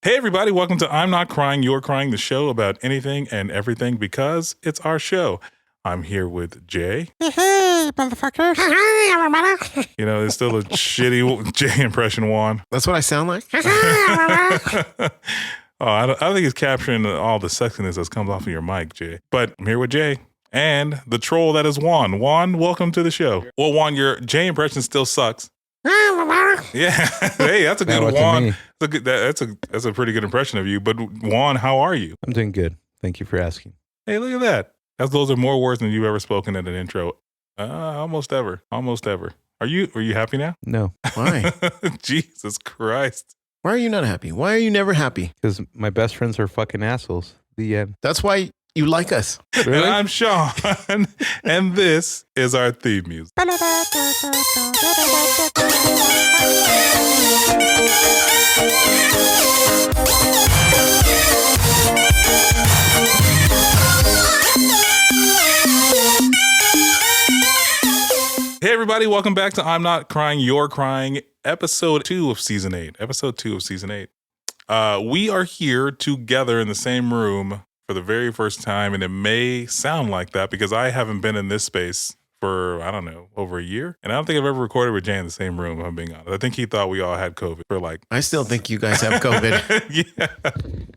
Hey everybody, welcome to I'm Not Crying, You're Crying, the show about anything and everything because it's our show. I'm here with Jay. Hey, motherfuckers. Hey, everybody. You know, it's still a shitty Jay impression, Juan. That's what I sound like? I don't think it's capturing all the sexiness that comes off of your mic, Jay. But I'm here with Jay and the troll that is Juan. Juan, welcome to the show. Well, Juan, your Jay impression still sucks. Yeah, hey, that's a good Juan. That's a pretty good impression of you. But Juan, how are you? I'm doing good. Thank you for asking. Hey, look at that. Those are more words than you've ever spoken in an intro. Almost ever. Are you happy now? No. Why? Jesus Christ. Why are you not happy? Why are you never happy? Because my best friends are fucking assholes. The end. That's why you like us. Really? And I'm Sean, and this is our theme music. Hey everybody, welcome back to I'm Not Crying, You're Crying, episode 2 of season 8. We are here together in the same room for the very first time, and it may sound like that because I haven't been in this space for, I don't know, over a year. And I don't think I've ever recorded with Jay in the same room, if I'm being honest. I think he thought we all had COVID for like... I still think you guys have COVID. Yeah.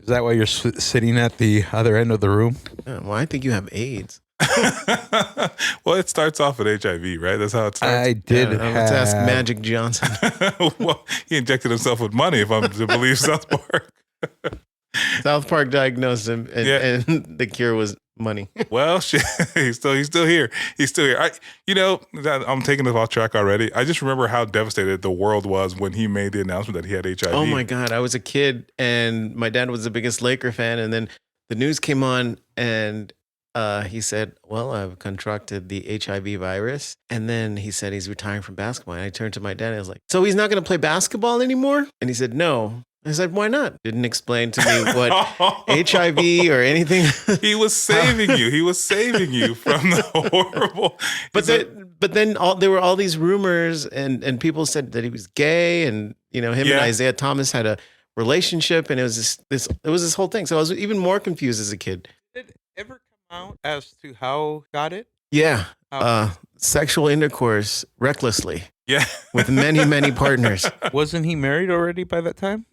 Is that why you're sitting at the other end of the room? Well, I think you have AIDS. Well, it starts off with HIV, right? That's how it starts. I did Let's ask Magic Johnson. Well, he injected himself with money, if I'm to believe South Park. South Park diagnosed him, and the cure was money. Well, shit, he's still here. He's still here. I'm taking this off track already. I just remember how devastated the world was when he made the announcement that he had HIV. Oh my God. I was a kid and my dad was the biggest Laker fan. And then the news came on and he said, well, I've contracted the HIV virus. And then he said he's retiring from basketball. And I turned to my dad and I was like, so he's not going to play basketball anymore? And he said, no. I said, why not? Didn't explain to me what HIV or anything. He was saving you. He was saving you from the horrible. But then there were all these rumors and people said that he was gay and, you know, him and Isaiah Thomas had a relationship and it was this whole thing. So I was even more confused as a kid. Did it ever come out as to how he got it? Yeah. Sexual intercourse recklessly. Yeah. With many, many partners. Wasn't he married already by that time?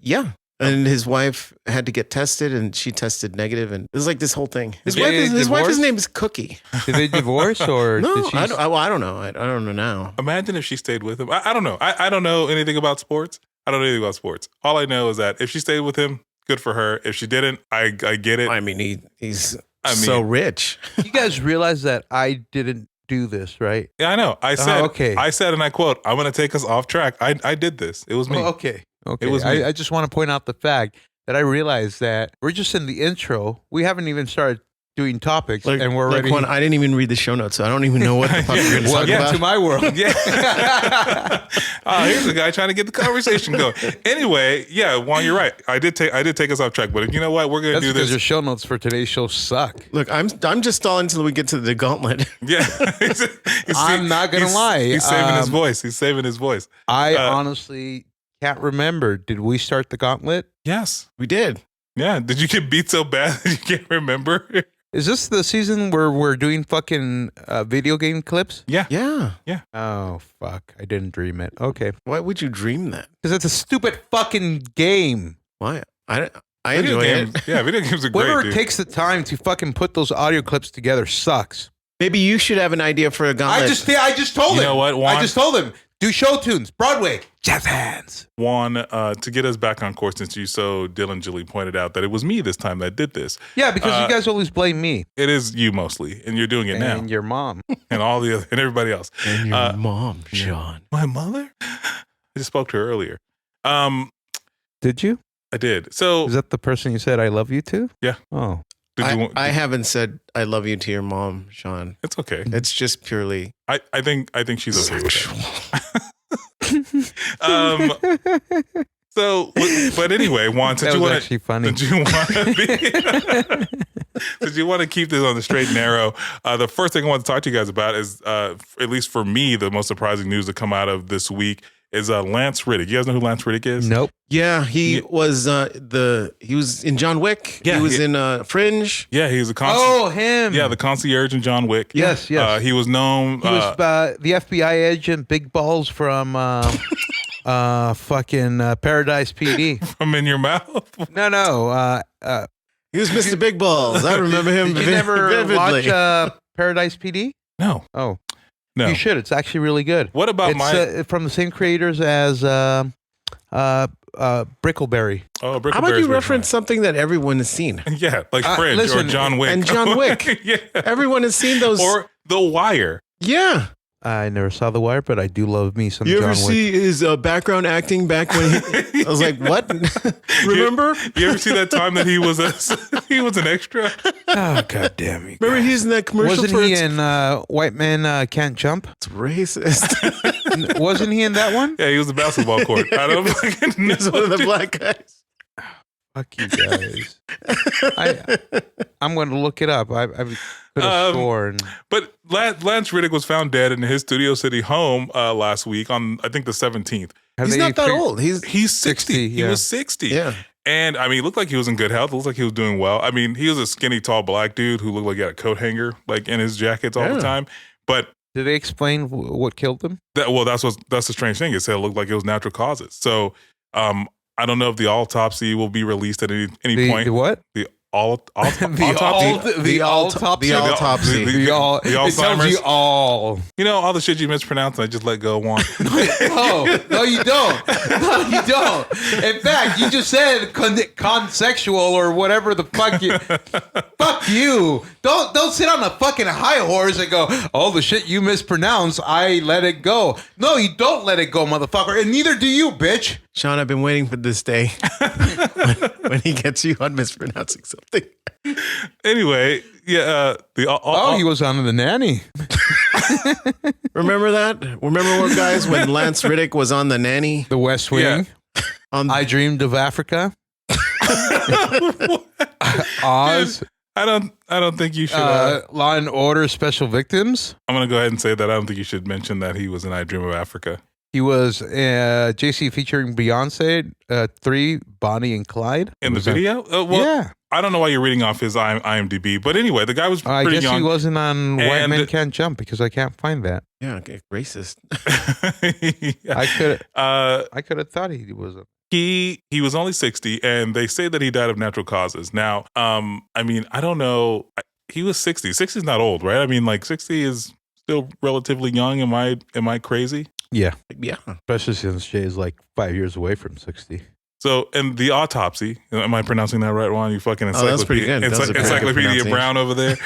Yeah. And his wife had to get tested and she tested negative and it was like this whole thing. His wife's name is Cookie. Did they divorce or? No, I don't know. I don't know now. Imagine if she stayed with him. I don't know. I don't know anything about sports. All I know is that if she stayed with him, good for her. If she didn't, I get it. I mean, he's so rich. You guys realize that I didn't do this, right? Yeah, I know. I said, okay. I said, and I quote, I'm going to take us off track. I did this. It was me. Oh, okay. It was me. I just want to point out the fact that I realized that we're just in the intro. We haven't even started doing topics, and we're already... I didn't even read the show notes, so I don't even know what the fuck we're going to talk about. To my world. Yeah. Here's a guy trying to get the conversation going. Anyway, yeah, Juan, you're right. I did take us off track, but you know what? We're going to do this. Because your show notes for today's show suck. Look, I'm just stalling until we get to the gauntlet. Yeah. I'm not going to lie. He's saving his voice. I honestly can't remember. Did we start the gauntlet? Yes. We did. Yeah. Did you get beat so bad that you can't remember? Is this the season where we're doing fucking video game clips? Yeah. Yeah. Oh, fuck. I didn't dream it. Okay. Why would you dream that? Because it's a stupid fucking game. Why? I enjoy it. Yeah, video games are great, Whoever dude. takes the time to fucking put those audio clips together sucks. Maybe you should have an idea for a gauntlet. I just told him. You know what, Juan? I just told him. Do show tunes. Broadway. Jazz hands. Juan, to get us back on course, since you so diligently pointed out that it was me this time that did this. Yeah, because you guys always blame me. It is you mostly, and you're doing it now. And your mom. And all the other, and everybody else. And your mom, Sean. My mother? I just spoke to her earlier. Did you? I did. So Is that the person you said I love you to? Yeah. Oh. I haven't said I love you to your mom, Sean. It's okay. It's just purely. I think she's okay with that. So, but anyway, Juan, since That you was want actually funny. Since you want to keep this on the straight and narrow, the first thing I want to talk to you guys about is, at least for me, the most surprising news to come out of this week is Lance Riddick. You guys know who Lance Riddick is? Nope. Yeah, he was he was in John Wick. Yeah, he was in Fringe. Yeah, he was a Oh, him. Yeah, the concierge in John Wick. Yes, yes. He was known. He was the FBI agent, Big Balls from fucking Paradise PD. From In Your Mouth. No. He was Mr. Big Balls. I remember him Did you never vividly. watch Paradise PD? No, Oh, no. you should. It's actually really good. What about It's from the same creators as Brickleberry. Oh, How about you reference something that everyone has seen? Yeah, like Fringe listen, or John Wick. And John Wick. Yeah. Everyone has seen those. Or The Wire. Yeah. I never saw The Wire, but I do love me some You John ever Wick. see his background acting back when I was like, what? Remember? You ever see that time that he was an extra? Oh, God damn you. Remember he's in that commercial Wasn't for he in White Men Can't Jump? It's racist. Wasn't he in that one? Yeah, he was the basketball court. I don't fucking know. He's one of the black guys. Fuck you guys. I'm going to look it up. I could have sworn. But Lance Riddick was found dead in his Studio City home last week on, I think, the 17th. He's not that old. He's 60. He yeah. was 60. yeah. And I mean, it looked like he was in good health. It looked like he was doing well. I mean, he was a skinny, tall black dude who looked like he had a coat hanger like in his jackets all the time. But Did they explain what killed him? that's the strange thing. It said it looked like it was natural causes. So I don't know if the autopsy will be released at any point. The what? The autopsy. The autopsy. The It tells you all. You know, all the shit you mispronounce, I just let go on. No, you don't. No, you don't. In fact, you just said consexual or whatever the fuck you. Fuck you. Don't sit on a fucking high horse and go, all the shit you mispronounce, I let it go. No, you don't let it go, motherfucker. And neither do you, bitch. Sean, I've been waiting for this day when he gets you on mispronouncing something. Anyway, yeah. He was on The Nanny. Remember that? Remember what, guys, when Lance Riddick was on The Nanny? The West Wing. Yeah. I Dreamed of Africa. Oz. I don't think you should. Law and Order Special Victims. I'm gonna go ahead and say that I don't think you should mention that he was in I Dream of Africa. He was JC featuring Beyonce, 3, Bonnie and Clyde. In the video? Yeah. I don't know why you're reading off his IMDb, but anyway, the guy was I pretty guess young. he wasn't on White And- Men Can't Jump because I can't find that. Yeah, okay, racist. Yeah. I could have thought he was. He was only 60, and they say that he died of natural causes. Now, I mean, I don't know. He was 60. 60 is not old, right? I mean, like 60 is still relatively young. Am I crazy? Yeah. Yeah. Especially since Jay is like 5 years away from 60. So, and the autopsy, am I pronouncing that right, Juan? You fucking that's pretty good. That was a pretty good Encyclopedia pronunciation. Brown over there.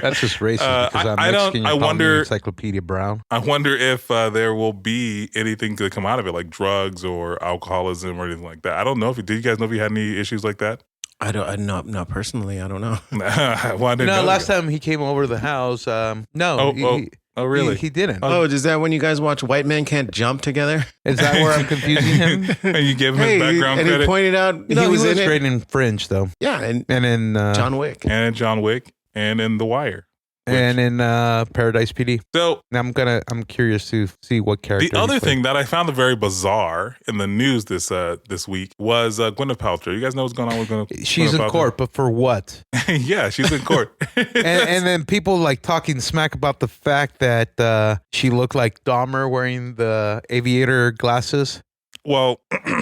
That's just racist because I'm I don't- Mexican. I You call me wonder- Encyclopedia Brown. I wonder if there will be anything to come out of it, like drugs or alcoholism or anything like that. I don't know. Did you guys know if you had any issues like that? I don't, not personally. I don't know. Well, I didn't know. Last time he came over to the house, Oh, really? He didn't. Oh, is that when you guys watch White Men Can't Jump together? Is that where I'm confusing him? And you give him his background and credit. he pointed out No, he was in it. great in Fringe, though. Yeah, and And in John Wick. And in John Wick and in The Wire. and in Paradise PD. So I'm curious to see what character. the other thing that I found very bizarre in the news this week was Gwyneth Paltrow. You guys know what's going on with Gwyneth? She's in Paltrow? court, but for what? Yeah, she's in court. and then people like talking smack about the fact that she looked like Dahmer wearing the aviator glasses. Well,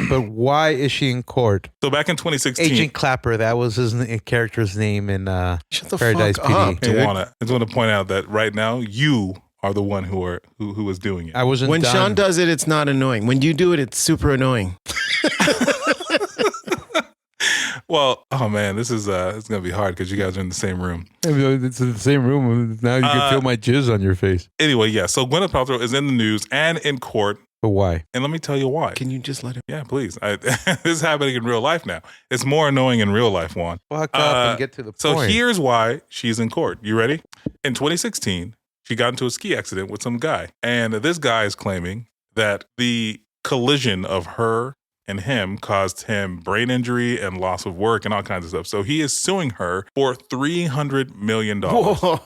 But why is she in court? so back in 2016, Agent Clapper, that was his character's name in Shut the Paradise fuck PD. up, dude. I just want to point out that right now you are the one who is doing it. I wasn't When done. Sean does it, it's not annoying. When you do it, it's super annoying. Well, oh man, this is it's gonna be hard because you guys are in the same room. It's in the same room. Now you can feel my jizz on your face. Anyway, yeah. So Gwyneth Paltrow is in the news and in court, But why? and let me tell you why. Can you just let him? Yeah, please. This is happening in real life now. It's more annoying in real life, Juan. Fuck up and get to the So point. here's why she's in court. You ready? In 2016, she got into a ski accident with some guy. And this guy is claiming that the collision of her and him caused him brain injury and loss of work and all kinds of stuff. So he is suing her for $300 million. Whoa.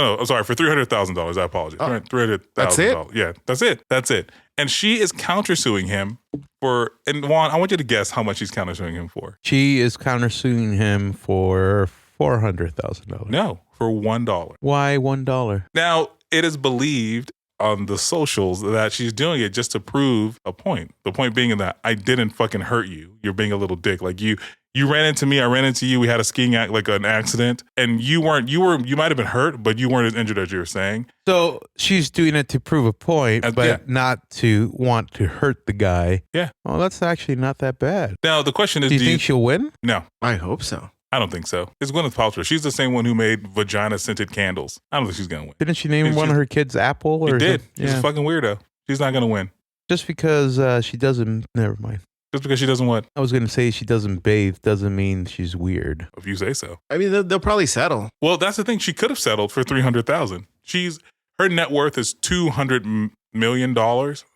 No, I'm sorry, for $300,000. I apologize. Oh, $300,000. that's it? Yeah, that's it. And she is countersuing him for, and Juan, I want you to guess how much she's countersuing him for. She is countersuing him for $400,000. No, for $1. Why $1? Now, it is believed on the socials that she's doing it just to prove a point. The point being that I didn't fucking hurt you. You're being a little dick. Like you ran into me, I ran into you. We had a skiing like an accident, and you might have been hurt, but you weren't as injured as you were saying. So she's doing it to prove a point, but not to want to hurt the guy. Yeah. Well, that's actually not that bad. Now the question is, do you think she'll win? No, I hope so. I don't think so. It's Gwyneth Paltrow. She's the same one who made vagina scented candles. I don't think she's gonna win. Didn't she name one of her kids Apple? Or she did. Yeah. She's a fucking weirdo. She's not gonna win. Just because she doesn't. Never mind. Just because she doesn't what? I was gonna say she doesn't bathe doesn't mean she's weird. If you say so. I mean, they'll probably settle. Well, that's the thing. She could have settled for $300,000. Her net worth is $200 million.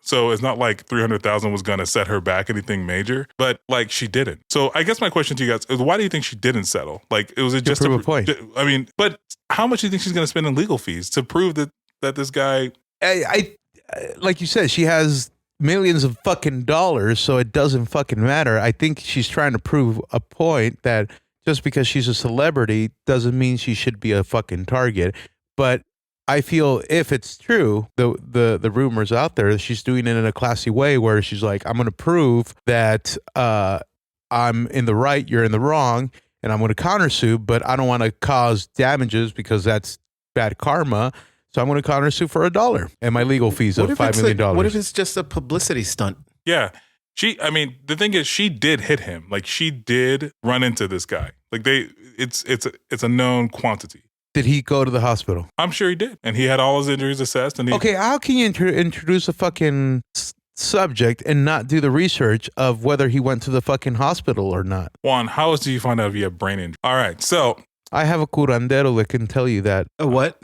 So it's not like $300,000 was gonna set her back anything major. But like she didn't. So I guess my question to you guys is, why do you think she didn't settle? Like it was just prove a point. I mean, but how much do you think she's gonna spend in legal fees to prove that this guy? I like you said, she has millions of fucking dollars, so it doesn't fucking matter. I think she's trying to prove a point that just because she's a celebrity doesn't mean she should be a fucking target. But I feel if it's true, the rumors out there, she's doing it in a classy way where she's like, I'm going to prove that I'm in the right, you're in the wrong, and I'm going to countersue, but I don't want to cause damages because that's bad karma. So I'm going to countersue for $1 and my legal fees of $5 million. What if it's just a publicity stunt? Yeah. The thing is, she did hit him. Like she did run into this guy. Like it's a known quantity. Did he go to the hospital? I'm sure he did. And he had all his injuries assessed. And okay, how can you introduce a fucking subject and not do the research of whether he went to the fucking hospital or not? Juan, how else do you find out if you have brain injury? All right, so I have a curandero that can tell you that. A what?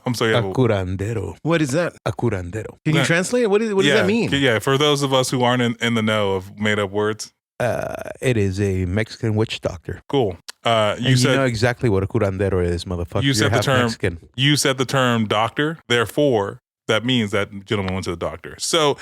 I'm sorry. A curandero. What is that? A curandero. Can you translate it? What does that mean? Yeah, for those of us who aren't in the know of made up words. It is a Mexican witch doctor. Cool. You know exactly what a curandero is, motherfucker. You said the term. Mexican. You said the term doctor. Therefore, that means that gentleman went to the doctor. So,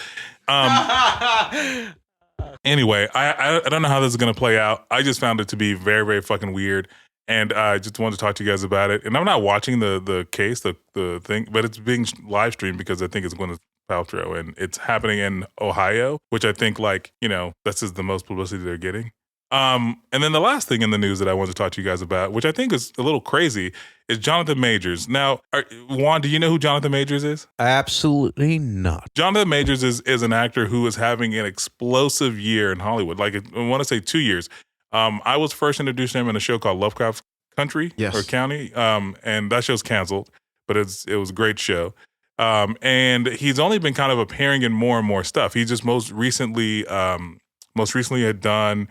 anyway, I don't know how this is going to play out. I just found it to be very, very fucking weird. And I just wanted to talk to you guys about it. And I'm not watching the case, the thing, but it's being live streamed because I think it's Gwyneth Paltrow and it's happening in Ohio, which I think this is the most publicity they're getting. And then the last thing in the news that I wanted to talk to you guys about, which I think is a little crazy, is Jonathan Majors. Now, Juan, do you know who Jonathan Majors is? Absolutely not. Jonathan Majors is an actor who is having an explosive year in Hollywood. Like I want to say 2 years. I was first introduced to him in a show called Lovecraft Country or County, and that show's canceled, but it was a great show. And he's only been kind of appearing in more and more stuff. He just most recently had done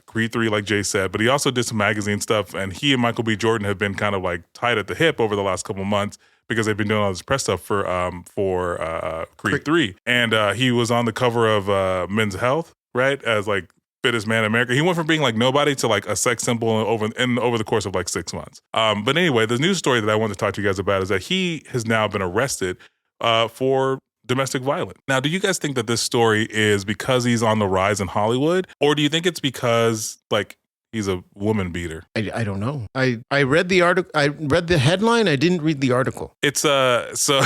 Creed 3, like Jay said, but he also did some magazine stuff. And he and Michael B. Jordan have been kind of like tied at the hip over the last couple of months because they've been doing all this press stuff for Creed 3. And he was on the cover of Men's Health, right, as like fittest man in America. He went from being like nobody to like a sex symbol over the course of like 6 months. But anyway, the news story that I wanted to talk to you guys about is that he has now been arrested for domestic violence. Now, do you guys think that this story is because he's on the rise in Hollywood, or do you think it's because like he's a woman beater? I don't know. I read the article. I read the headline. I didn't read the article. It's so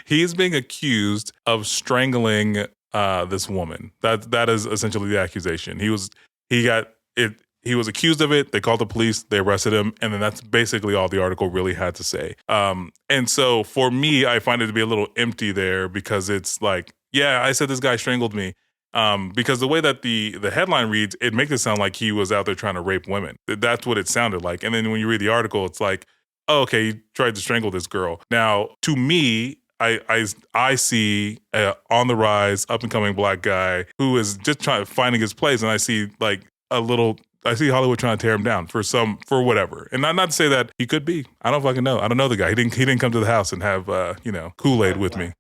he's being accused of strangling this woman. That is essentially the accusation. He was accused of it. They called the police. They arrested him, and then that's basically all the article really had to say. And so for me, I find it to be a little empty there because it's like, yeah, I said this guy strangled me. Because the way that the headline reads, it makes it sound like he was out there trying to rape women. That's what it sounded like. And then when you read the article, it's like, oh, okay, he tried to strangle this girl. Now, to me, I see on the rise, up and coming black guy who is just finding his place, and I see Hollywood trying to tear him down for whatever. And not to say that he could be. I don't fucking know. I don't know the guy. He didn't come to the house and have Kool-Aid with me.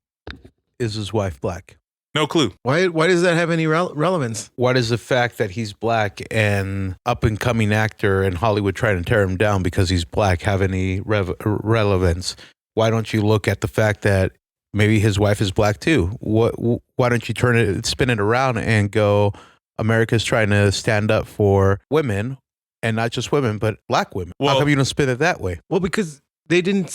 Is his wife black? No clue. Why does that have any relevance? What is the fact that he's black and up and coming actor in Hollywood trying to tear him down because he's black have any relevance? Why don't you look at the fact that maybe his wife is black too? Why don't you spin it around and go, America's trying to stand up for women, and not just women, but black women. Well, how come you don't spin it that way? Well, because they didn't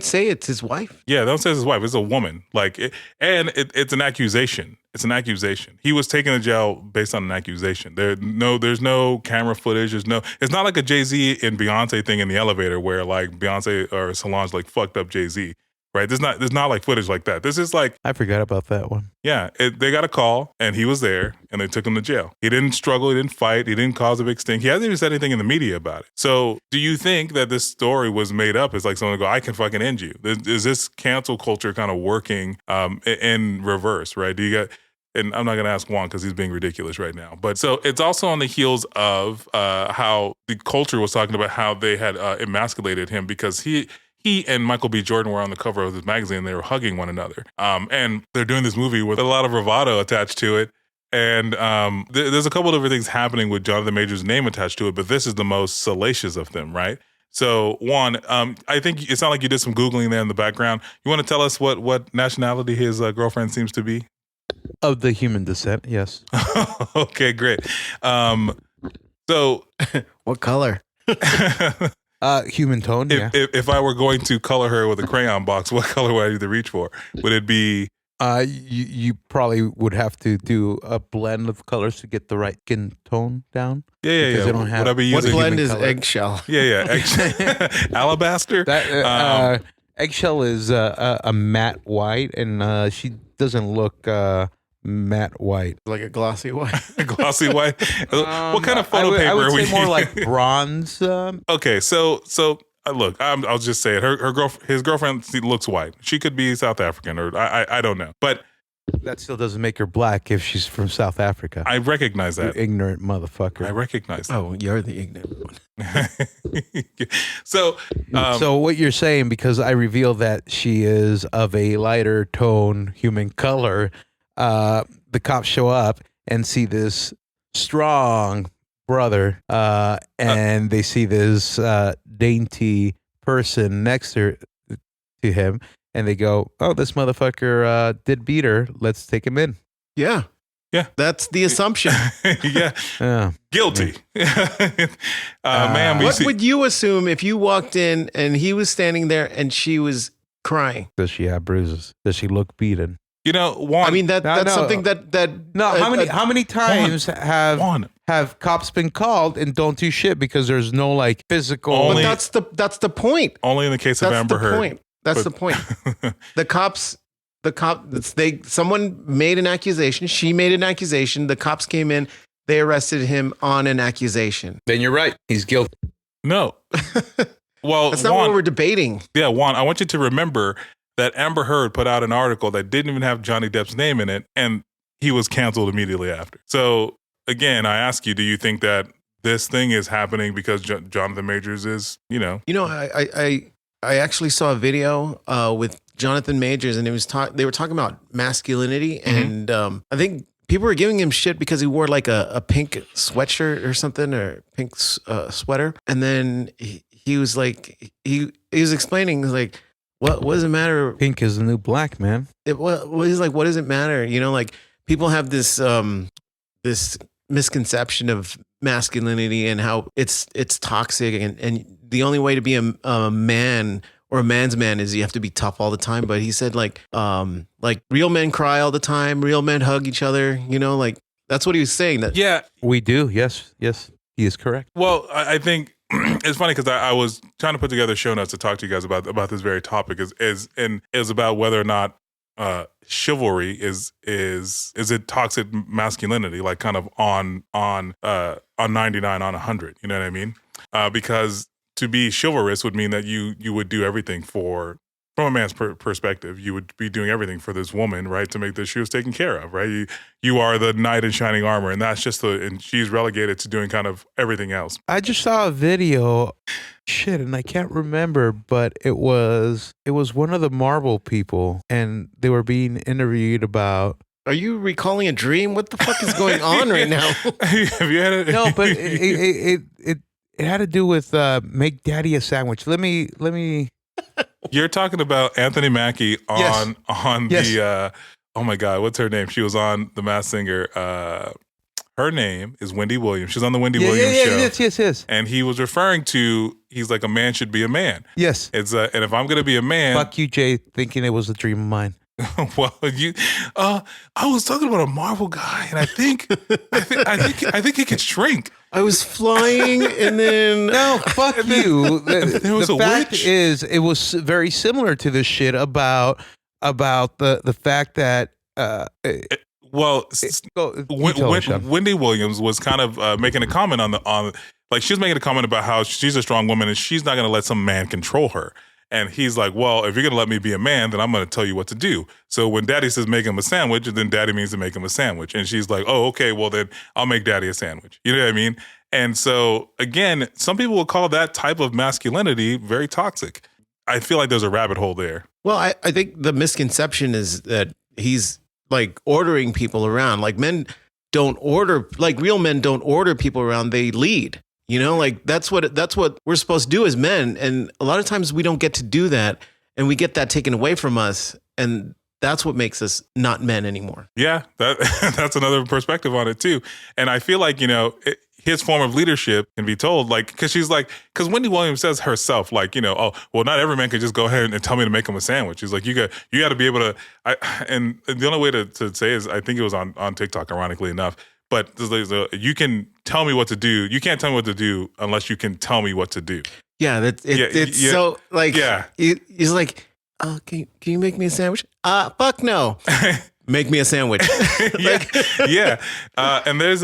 say it's his wife. Yeah, they don't say it's his wife. It's a woman. It's an accusation. It's an accusation. He was taken to jail based on an accusation. There's no camera footage. It's not like a Jay-Z and Beyonce thing in the elevator where like Beyonce or Solange like fucked up Jay-Z. Right? There's not like footage like that. This is like, I forgot about that one. yeah, they got a call and he was there and they took him to jail. He didn't struggle. He didn't fight. He didn't cause a big stink. He hasn't even said anything in the media about it. So do you think that this story was made up? It's like someone go, I can fucking end you. Is this cancel culture kind of working in reverse, right? Do you get, and I'm not going to ask Juan because he's being ridiculous right now. But so it's also on the heels of how the culture was talking about how they had emasculated him because he and Michael B. Jordan were on the cover of this magazine. They were hugging one another. And they're doing this movie with a lot of bravado attached to it. And there's a couple of different things happening with Jonathan Majors' name attached to it, but this is the most salacious of them, right? So, Juan, I think it sounded like you did some Googling there in the background. You want to tell us what nationality his girlfriend seems to be? Of the human descent, yes. Okay, great. So, What color? Human tone, yeah. If I were going to color her with a crayon box, what color would I need to reach for? Would it be? You probably would have to do a blend of colors to get the right skin tone down. Yeah. Because they don't have. Would I be What using blend is color. eggshell? Yeah. Alabaster. That eggshell is a matte white, and she doesn't look matte white. Like a glossy white. Glossy white. What kind of photo paper I would are we say more like using? bronze. Okay, so look, I'll just say it. His girlfriend looks white. She could be South African, or I don't know, but That still doesn't make her black if she's from South Africa. I recognize You that. ignorant motherfucker. I recognize that. Oh, you're the ignorant one. So, So what you're saying, because I revealed that she is of a lighter tone human color, the cops show up and see this strong brother, and they see this dainty person next to him, and they go, "Oh, this motherfucker did beat her. Let's take him in." Yeah. Yeah. That's the assumption. yeah, Yeah. guilty. Ma'am, we What see. would you assume if you walked in and he was standing there and she was crying? Does she have bruises? Does she look beaten? You know, Juan. I mean, that's no. something that No, how many times Juan. have cops been called and don't do shit because there's no like physical? Only- but that's the point. Only in the case of That's Amber the Heard. point. That's But- the point. Someone made an accusation. She made an accusation. The cops came in. They arrested him on an accusation. Then you're right. He's guilty. No. Well, That's not Juan, what we're debating. yeah, Juan, I want you to remember that Amber Heard put out an article that didn't even have Johnny Depp's name in it, and he was canceled immediately after. So, again, I ask you, do you think that this thing is happening because Jonathan Majors is, You know, I actually saw a video with Jonathan Majors, and they were talking about masculinity, and I think people were giving him shit because he wore like a pink sweatshirt or something, or pink sweater, and then he was like, he was explaining like, what does it matter? Pink is the new black, man. He's like, what does it matter? You know, like people have this this misconception of masculinity and how it's toxic, and the only way to be a man or a man's man is you have to be tough all the time. But he said like real men cry all the time, real men hug each other. You know, like that's what he was saying. That yeah. We do. Yes, he is correct. Well, I think it's funny because I was trying to put together show notes to talk to you guys about this very topic and is about whether or not chivalry is it toxic masculinity, like kind of on 99 on 100. You know what I mean? Because to be chivalrous would mean that you would do everything from a man's perspective, you would be doing everything for this woman, right, to make sure she was taken care of, right? You are the knight in shining armor, and that's just and she's relegated to doing kind of everything else. I just saw a video, and I can't remember, but it was one of the Marvel people, and they were being interviewed about Are you recalling a dream? What the fuck is going on right now? Have you had it? No, but it had to do with make daddy a sandwich. Let me. You're talking about Anthony Mackie on Yes. the oh my God, what's her name? She was on The Masked Singer. Her name is Wendy Williams. She's on the Wendy Williams show. Yes. And he was referring to, he's like, a man should be a man. Yes. It's and if I'm gonna be a man, Fuck you, Jay, thinking it was a dream of mine. well, I was talking about a Marvel guy, and I think he could shrink. I was flying and then No, fuck you. there was the a fact witch. is, it was very similar to this shit about the fact that Well, you tell us, Sean. Wendy Williams was kind of making a comment on like she was making a comment about how she's a strong woman and she's not going to let some man control her. And he's like, well, if you're going to let me be a man, then I'm going to tell you what to do. So when daddy says make him a sandwich, then daddy means to make him a sandwich. And she's like, oh, okay, well then I'll make daddy a sandwich. You know what I mean? And so again, some people will call that type of masculinity very toxic. I feel like there's a rabbit hole there. Well, I think the misconception is that he's like ordering people around. Like men don't order, like real men don't order people around. They lead, you know, like that's what we're supposed to do as men. And a lot of times we don't get to do that and we get that taken away from us. And that's what makes us not men anymore. Yeah, that's another perspective on it too. And I feel like, you know, his form of leadership can be told, like, because Wendy Williams says herself, like, you know, oh, well, not every man can just go ahead and tell me to make him a sandwich. He's like, you got to be able to, and the only way to say is, I think it was on TikTok, ironically enough, but you can tell me what to do. You can't tell me what to do unless you can tell me what to do. Yeah, so like, yeah. He's like, can you make me a sandwich? Fuck no. Make me a sandwich. And there's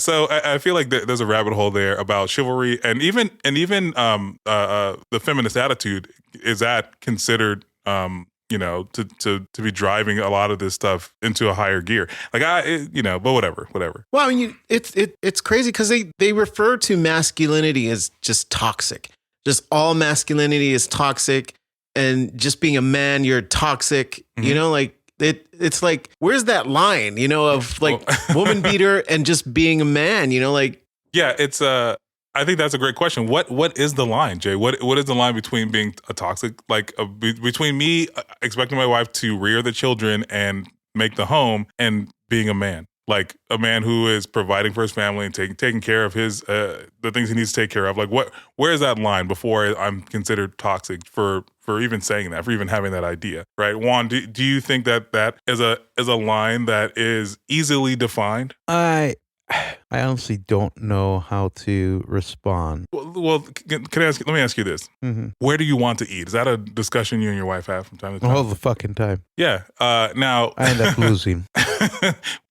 so I feel like there's a rabbit hole there about chivalry and even the feminist attitude. Is that considered you know, to be driving a lot of this stuff into a higher gear? Like but whatever. Well, I mean, it's crazy because they refer to masculinity as just toxic. Just all masculinity is toxic, and just being a man, you're toxic. Mm-hmm. You know, like it's like, where's that line? You know, of like woman beater and just being a man. You know, like it's I think that's a great question. What is the line, Jay? What is the line between being a toxic, like between me expecting my wife to rear the children and make the home, and being a man, like a man who is providing for his family and taking care of his the things he needs to take care of? Like where is that line before I'm considered toxic for even saying that, for even having that idea, right? Juan, do you think that is a line that is easily defined? I honestly don't know how to respond. Well, let me ask you this. Mm-hmm. Where do you want to eat? Is that a discussion you and your wife have from time to time? All the fucking time. Yeah. Now I end up losing.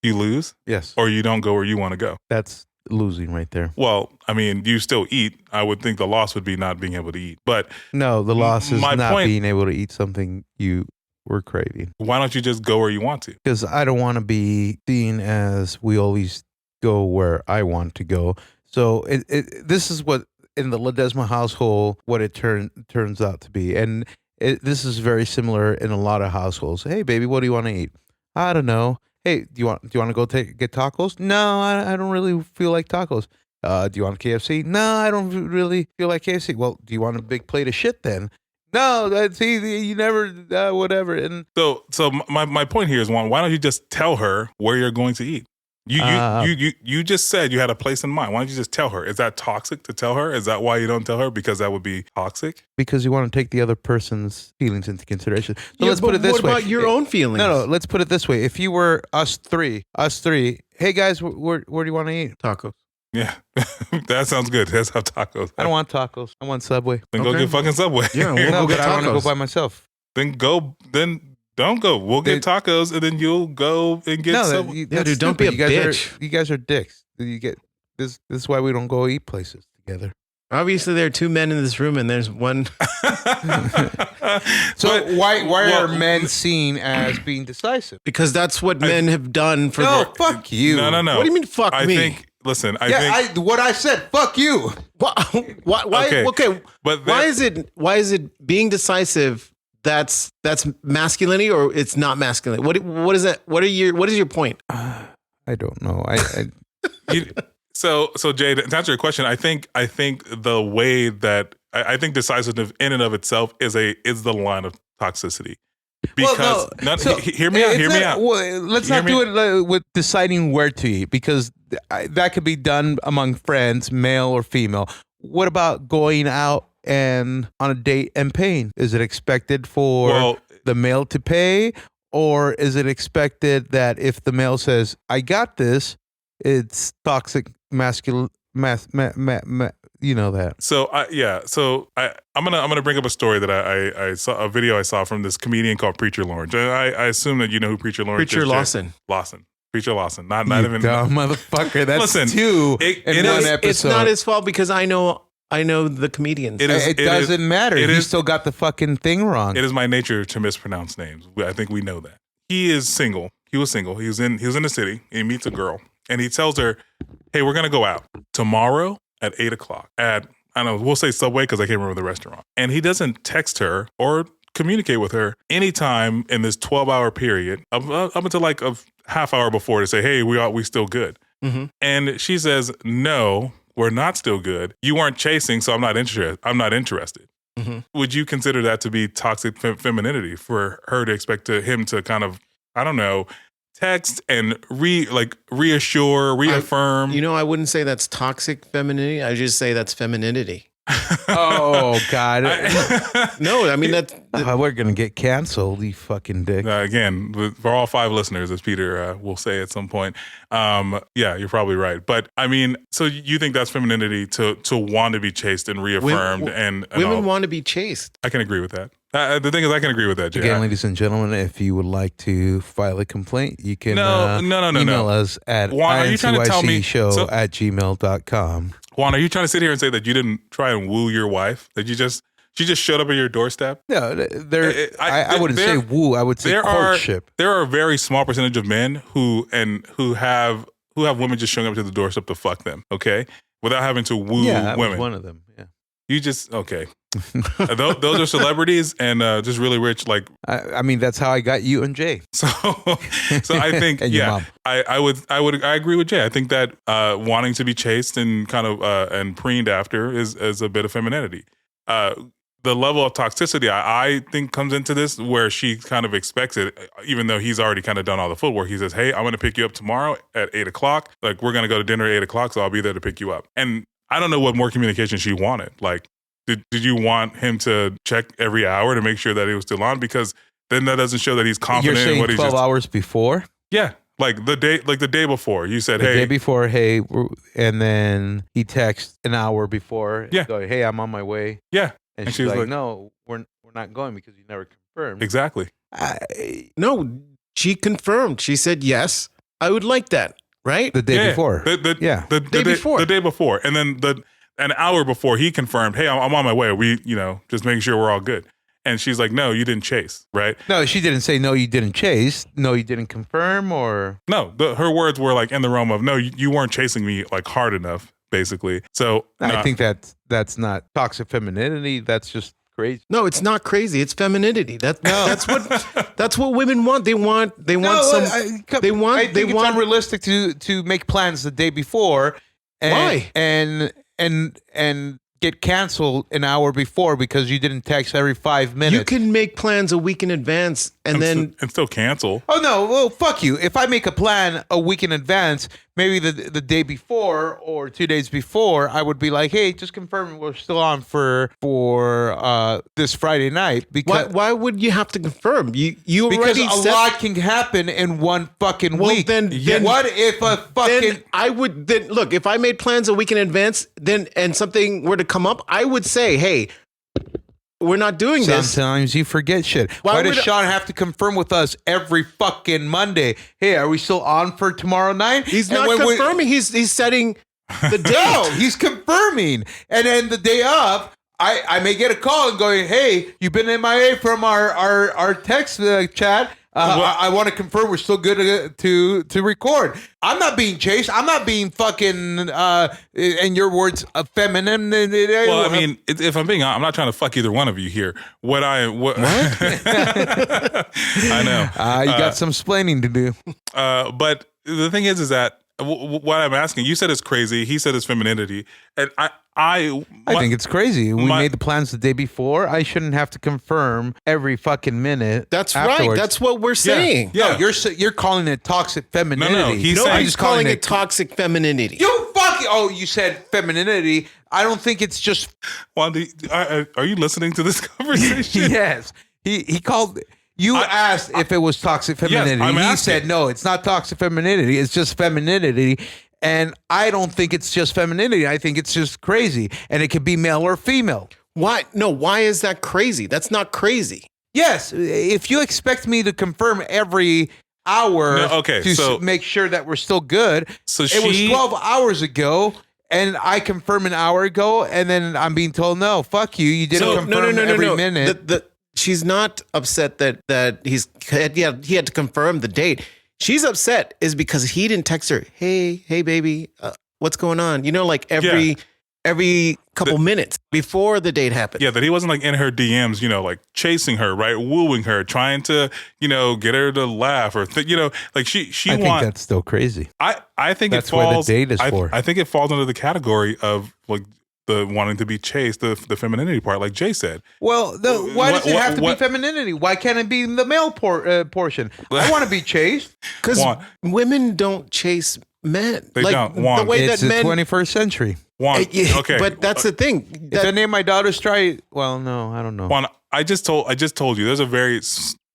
You lose? Yes. Or you don't go where you want to go? That's losing right there. Well, I mean, you still eat. I would think the loss would be not being able to eat. But no, the loss is not being able to eat something you were craving. Why don't you just go where you want to? Because I don't want to be seen as we always go where I want to go. So this is what in the Ledesma household, what it turns out to be. And this is very similar in a lot of households. Hey, baby, what do you want to eat? I don't know. Hey, do you want to go get tacos? No, I don't really feel like tacos. Do you want KFC? No, I don't really feel like KFC. Well, do you want a big plate of shit then? No, that's easy. You never, whatever. And so my point here is, Juan, why don't you just tell her where you're going to eat? You just said you had a place in mind. Why don't you just tell her? Is that toxic to tell her? Is that why you don't tell her? Because that would be toxic? Because you want to take the other person's feelings into consideration. So let's put it this way. What about your own feelings? No, let's put it this way. If you were us three, hey guys, where do you want to eat? Tacos. Yeah, that sounds good. Let's have tacos. I don't want tacos. I want Subway. Then go get fucking Subway. Yeah, no, but I want to go by myself. Then don't go. We'll get tacos, and then you'll go and get Subway. Dude, don't be a bitch. You guys are dicks. You get this. This is why we don't go eat places together. Obviously, there are two men in this room, and there's one. So why are men seen as being decisive? Because that's what men have done for. No, fuck you. No. What do you mean, fuck me? I think what I said, fuck you. Why? Okay, but why is it being decisive that's masculinity, or it's not masculine? What is that? What is your point? I don't know. So Jay, to answer your question, I think the way that I think decisiveness in and of itself is the line of toxicity. Because hear me out. Well, let's not do it with deciding where to eat, because that could be done among friends, male or female. What about going out and on a date and paying? Is it expected for the male to pay, or is it expected that if the male says, "I got this," it's toxic masculine? You know that. So I'm gonna bring up a story that I saw, a video I saw from this comedian called Preacher Lawrence. I assume that you know who Preacher Lawrence is. Preacher Lawson. Not even dumb motherfucker. That's two in one episode. It's not his fault because I know the comedians. It doesn't matter. He still got the fucking thing wrong. It is my nature to mispronounce names. I think we know that. He is single. He was single. He was in the city. And he meets a girl, and he tells her, "Hey, we're gonna go out tomorrow at 8:00 at, I don't know, we'll say Subway because I can't remember the restaurant." And he doesn't text her or communicate with her anytime in this 12-hour period up until like a half hour before to say, "Hey, we still good." Mm-hmm. And she says, "No, we're not still good. You weren't chasing, so I'm not interested." Mm-hmm. Would you consider that to be toxic femininity for her to expect him to kind of, I don't know, text and reassure, reaffirm? I wouldn't say that's toxic femininity. I just say that's femininity. Oh God! No, I mean that's we're gonna get canceled. You fucking dick. Again, for all 5 listeners, as Peter will say at some point, yeah, you're probably right. But I mean, so you think that's femininity to want to be chased and reaffirmed, and women want to be chased? I can agree with that. The thing is, I can agree with that, Jay. Again, ladies and gentlemen, if you would like to file a complaint, you can email us at INCYCSHOW at gmail.com. Juan, are you trying to sit here and say that you didn't try and woo your wife? That she just showed up at your doorstep? No, I wouldn't say woo. I would say courtship. There are a very small percentage of men who have women just showing up to the doorstep to fuck them. Okay, without having to woo women. Was one of them. Yeah. You just okay. Those are celebrities and just really rich. Like I mean, that's how I got you and Jay. So I think I agree with Jay. I think that wanting to be chased and kind of and preened after is a bit of femininity. The level of toxicity I think comes into this where she kind of expects it, even though he's already kind of done all the footwork. He says, "Hey, I'm going to pick you up tomorrow at 8:00. Like we're going to go to dinner at 8:00, so I'll be there to pick you up." And I don't know what more communication she wanted. Like, did you want him to check every hour to make sure that he was still on? Because then that doesn't show that he's confident. You're saying in what he's 12 hours before? Yeah, like the day before. You said, "Hey." The day before, hey, and then he texts an hour before. Yeah. Going, "Hey, I'm on my way." Yeah. And she's like, "No, we're not going because you never confirmed." Exactly. No, she confirmed. She said, "Yes, I would like that." Right? The day before. The day before. And then an hour before he confirmed, "Hey, I'm on my way. We, just making sure we're all good." And she's like, "No, you didn't chase, right?" No, she didn't say, "No, you didn't chase." No, you didn't confirm, or no. Her words were like in the realm of, "No, you weren't chasing me like hard enough," basically. So I think that's not toxic femininity. That's just crazy. No, it's not crazy. It's femininity. That's what women want. They want it's unrealistic to make plans the day before. Why? And get canceled an hour before because you didn't text every 5 minutes. You can make plans a week in advance and still cancel. Oh no, well fuck you. If I make a plan a week in advance, maybe the day before or 2 days before, I would be like, "Hey, just confirm we're still on for this Friday night." Because why would you have to confirm? You because already a lot can happen in one fucking week. Then what if a fucking look, if I made plans a week in advance, and something were to come up, I would say, "Hey, we're not doing this." Sometimes you forget shit. Why does Sean have to confirm with us every fucking Monday? "Hey, are we still on for tomorrow night?" He's not confirming. He's setting the date. No, he's confirming. And then the day of, I may get a call and going, "Hey, you've been MIA from our text chat. I want to confirm we're still good to record. I'm not being chased. I'm not being fucking, in your words, feminine. Well, I mean, if I'm being honest, I'm not trying to fuck either one of you here. What? I know. You got some splaining to do. But the thing is that what I'm asking, you said it's crazy. He said it's femininity, and I think it's crazy. We made the plans the day before. I shouldn't have to confirm every fucking minute. That's afterwards. right. That's what we're saying. Yeah. No, you're calling it toxic femininity. No, he's No, saying he's calling it toxic femininity. You fucking. Oh, you said femininity. I don't think it's just. Juan, are you listening to this conversation? Yes, he called. You asked if it was toxic femininity. Yes, he said, no, it's not toxic femininity. It's just femininity. And I don't think it's just femininity. I think it's just crazy. And it could be male or female. Why? No, why is that crazy? That's not crazy. Yes. If you expect me to confirm every hour to make sure that we're still good. So it was 12 hours ago. And I confirmed an hour ago. And then I'm being told, no, fuck you. You didn't confirm every minute. She's not upset that he had to confirm the date. She's upset is because he didn't text her. Hey, baby, what's going on? You know, like every couple minutes before the date happened. Yeah, that he wasn't like in her DMs, you know, like chasing her, right, wooing her, trying to, you know, get her to laugh or you know, like she. I think that's still crazy. I think that's it falls. What the date is for. I think it falls under the category of like. The wanting to be chased, the femininity part, like Jay said. Well, why does it have to be femininity? Why can't it be the male portion? I want to be chased. Because women don't chase men. They don't. The way it's that men, the 21st century. Okay, but that's the thing. If any of my daughters try, well, no, I don't know. Juan, I just told you, there's a very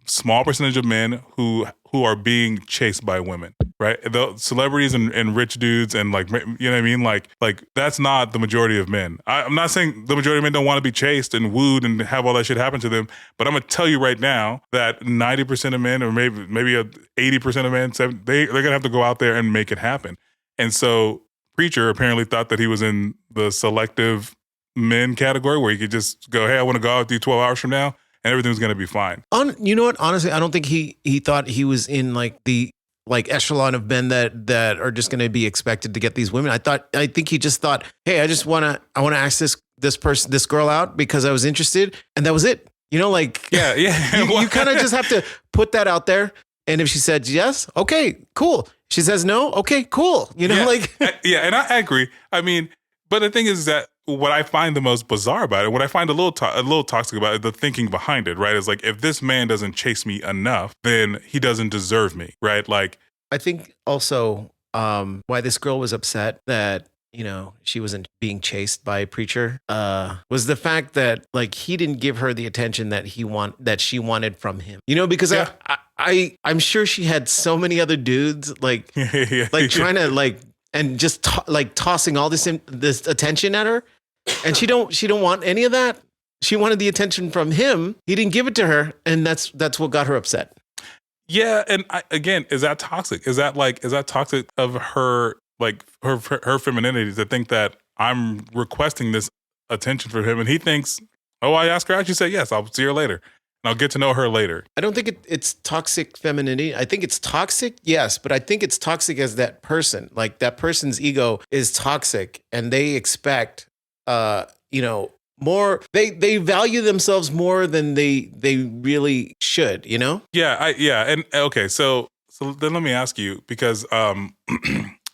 small percentage of men who are being chased by women, right? The celebrities and rich dudes and like, you know what I mean? Like that's not the majority of men. I'm not saying the majority of men don't want to be chased and wooed and have all that shit happen to them, but I'm gonna tell you right now that 90% of men, or maybe 80% of men, they're gonna have to go out there and make it happen. And so Preacher apparently thought that he was in the selective men category where he could just go, hey, I want to go out with you 12 hours from now. And everything's gonna be fine. You know what? Honestly, I don't think he thought he was in like the echelon of men that are just gonna be expected to get these women. I think he just thought, hey, I wanna ask this girl out because I was interested, and that was it. You know, like yeah. You kind of just have to put that out there, and if she said yes, okay, cool. She says no, okay, cool. You know, and I agree. I mean, but the thing is that what I find the most bizarre about it, what I find a little toxic about it, the thinking behind it, right, is like, if this man doesn't chase me enough, then he doesn't deserve me, right? Like, I think also why this girl was upset that, you know, she wasn't being chased by Preacher was the fact that like he didn't give her the attention that she wanted from him. You know, because I'm sure she had so many other dudes like trying to like and just tossing all this attention at her. And she don't want any of that. She wanted the attention from him. He didn't give it to her, and that's what got her upset. Yeah, and again, is that toxic? Is that toxic of her, like her femininity, to think that I'm requesting this attention from him, and he thinks, oh, I asked her out, she said yes, I'll see her later, and I'll get to know her later. I don't think it's toxic femininity. I think it's toxic, yes, but I think it's toxic as that person. Like that person's ego is toxic, and they expect. You know, more. They value themselves more than they really should. You know. Yeah. And okay. So then let me ask you, because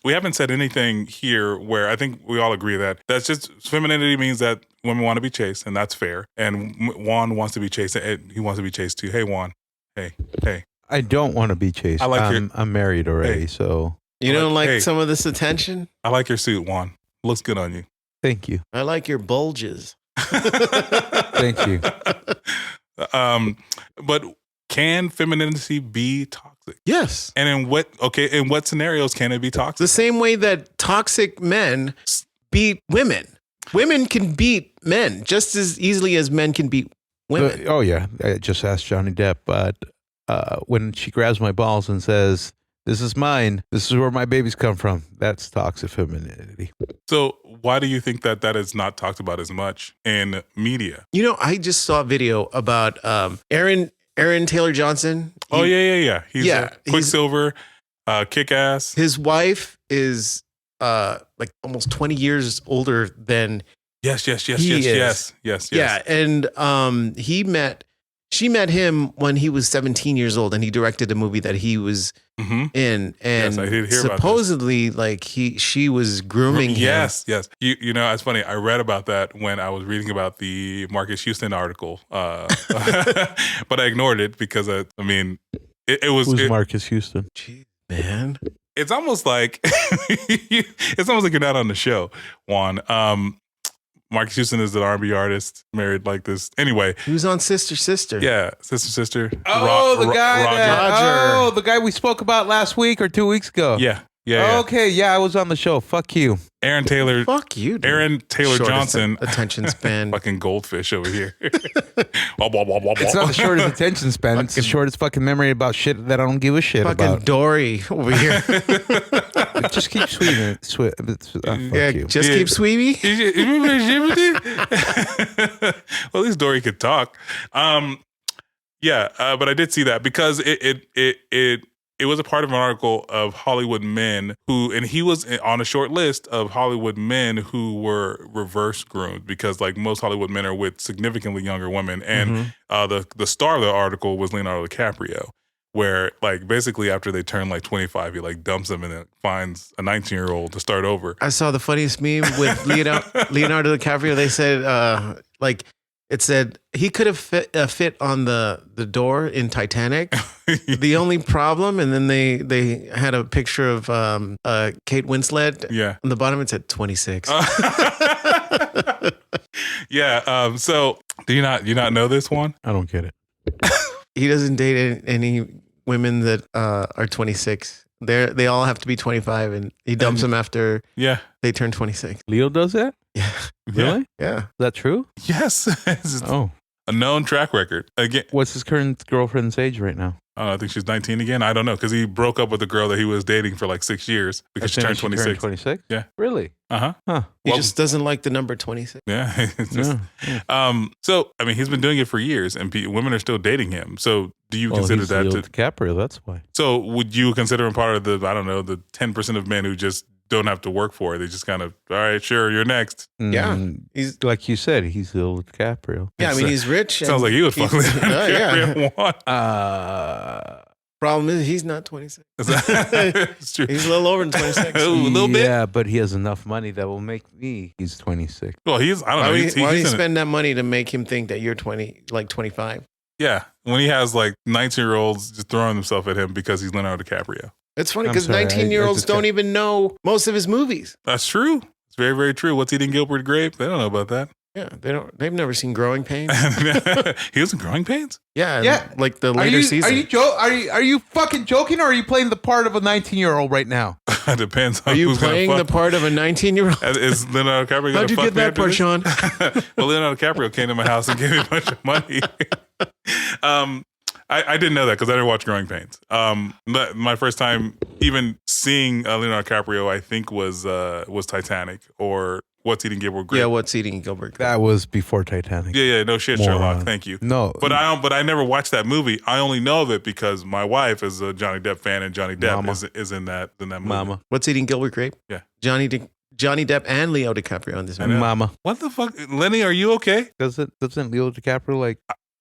we haven't said anything here where I think we all agree that that's just femininity means that women want to be chased, and that's fair. And Juan wants to be chased. And he wants to be chased too. Hey, Juan. Hey. I don't want to be chased. I'm married already, so you don't like some of this attention. I like your suit, Juan. Looks good on you. Thank you. I like your bulges. Thank you. But can femininity be toxic? Yes. And in what scenarios can it be toxic? The same way that toxic men beat women. Women can beat men just as easily as men can beat women. Oh yeah. I just asked Johnny Depp, but when she grabs my balls and says, "This is mine. This is where my babies come from," that's toxic femininity. So why do you think that is not talked about as much in media? You know, I just saw a video about Aaron Aaron Taylor Johnson. He's Quicksilver, Kick-Ass. His wife is like almost 20 years older than Yes. Yeah, and she met him when he was 17 years old, and he directed a movie that he was in, and Yes, I did hear about supposedly like she was grooming him. Yes. You know, it's funny. I read about that when I was reading about the Marcus Houston article, but I ignored it because it was Who's Marcus Houston? Jeez, man. It's almost like you're not on the show, Juan. Marcus Houston is an R&B artist, married like this. Anyway, He was on Sister. yeah, sister. Oh, the guy. Roger. Oh, the guy we spoke about last week or 2 weeks ago. Yeah. Okay, yeah, I was on the show. Fuck you. Aaron Taylor. Fuck you, dude. Aaron Taylor Shortest Johnson. attention span. Fucking goldfish over here. It's not the shortest attention span. It's the shortest fucking memory about shit that I don't give a shit Fucking about. Dory over here. Just keep sweeping. Fuck you. Just keep sweetie. Well, at least Dory could talk. But I did see that because it was a part of an article of Hollywood men and he was on a short list of Hollywood men who were reverse groomed because like most Hollywood men are with significantly younger women. And the star of the article was Leonardo DiCaprio, where like basically after they turn like 25, he like dumps them and then finds a 19-year-old to start over. I saw the funniest meme with Leonardo DiCaprio. They said it said he could have fit on the door in Titanic. The only problem, and then they had a picture of Kate Winslet. Yeah. On the bottom it said 26. Yeah. So do you not know this one? I don't get it. He doesn't date any women that are 26. They all have to be 25, and he dumps them after they turn 26. Leo does that? Yeah. Really? Yeah. Is that true? Yes. It's Oh. a known track record. Again, What's his current girlfriend's age right now? I think she's 19 again. I don't know because he broke up with the girl that he was dating for like 6 years because she turned 26. 26? Yeah. Really? Uh-huh. Huh. He just doesn't like the number 26. Yeah. It's just, Yeah. So, I mean, he's been doing it for years and women are still dating him. So do you consider he's that Leo DiCaprio, that's why. So would you consider him part of the 10% of men who just don't have to work for it? They just kind of, all right, sure, you're next. Yeah. He's like you said, he's Leo DiCaprio. Yeah, I mean, he's rich. Sounds like he would fuck with Problem is, he's not 26. It's true. He's a little over than 26. Ooh, a little bit. Yeah, but he has enough money that will make he's 26. Well, I don't know. Why do you spend that money to make him think that you're 25? Yeah, when he has like 19-year-olds just throwing themselves at him because he's Leonardo DiCaprio. It's funny I'm because sorry, 19-year-olds just don't even know most of his movies. That's true. It's very, very true. What's Eating Gilbert Grape? They don't know about that. Yeah, they've never seen Growing Pains. He was in Growing Pains? Yeah, Yeah. like the later season. Are you fucking joking, or are you playing the part of a 19-year-old right now? It depends on Are you who's gonna playing the fuck. part of a 19-year-old? Is Leonardo DiCaprio How'd you fuck get me that after part, this? Sean? Well, Leonardo DiCaprio came to my house and gave me a bunch of money. I didn't know that because I didn't watch Growing Pains. But my first time even seeing Leonardo DiCaprio, I think was Titanic or What's Eating Gilbert Grape. Yeah, What's Eating Gilbert Grape? That was before Titanic. Yeah, no shit, Moron. Sherlock. Thank you. No. But I never watched that movie. I only know of it because my wife is a Johnny Depp fan, and Johnny Depp is in that movie. Mama. What's Eating Gilbert Grape? Yeah. Johnny Depp and Leo DiCaprio in this movie. Mama. What the fuck, Lenny? Are you okay? Doesn't Leo DiCaprio like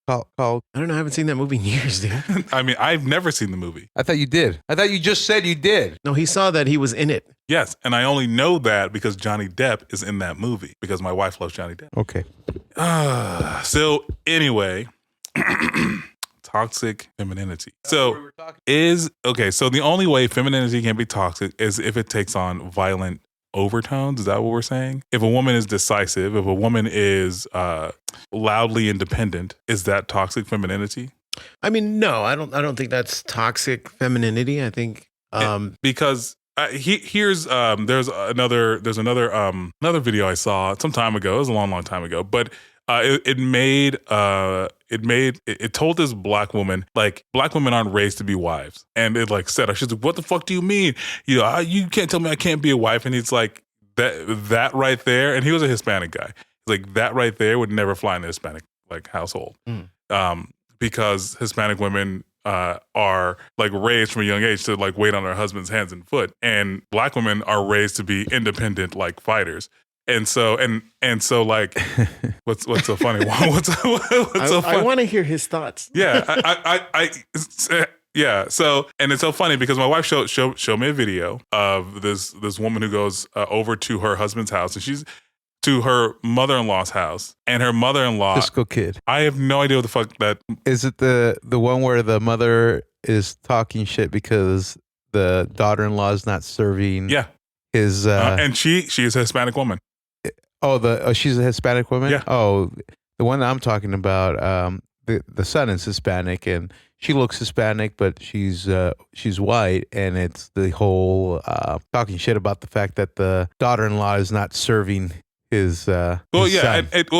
call? I don't know. I haven't seen that movie in years, dude. I mean, I've never seen the movie. I thought you did. I thought you just said you did. No, he saw that he was in it. Yes, and I only know that because Johnny Depp is in that movie because my wife loves Johnny Depp. Okay. So anyway, toxic femininity. So so the only way femininity can be toxic is if it takes on violent overtones. Is that what we're saying? If a woman is decisive, if a woman is loudly independent, is that toxic femininity? I mean, no, I don't think that's toxic femininity. I think because there's another video I saw some time ago. It was a long time ago, but it told this black woman, like, black women aren't raised to be wives, and it like said her. She's like, "What the fuck do you mean? You can't tell me I can't be a wife." And it's like that right there. And he was a Hispanic guy. He's like, that right there would never fly in a Hispanic like household. because Hispanic women are like raised from a young age to like wait on their husband's hands and foot, and Black women are raised to be independent like fighters. And so like what's so funny? What's so funny? I want to hear his thoughts. Yeah, yeah. So, and it's so funny because my wife showed me a video of this woman who goes over to her husband's house, and she's to her mother-in-law's house, and her mother-in-law. Disco Kid. I have no idea what the fuck that Is it the one where the mother is talking shit because the daughter-in-law is not serving? Yeah. His and she is a Hispanic woman. She's a Hispanic woman. Yeah. Oh, the one that I'm talking about. The son is Hispanic, and she looks Hispanic, but she's white, and it's the whole talking shit about the fact that the daughter-in-law is not serving his. Well, yeah, son. it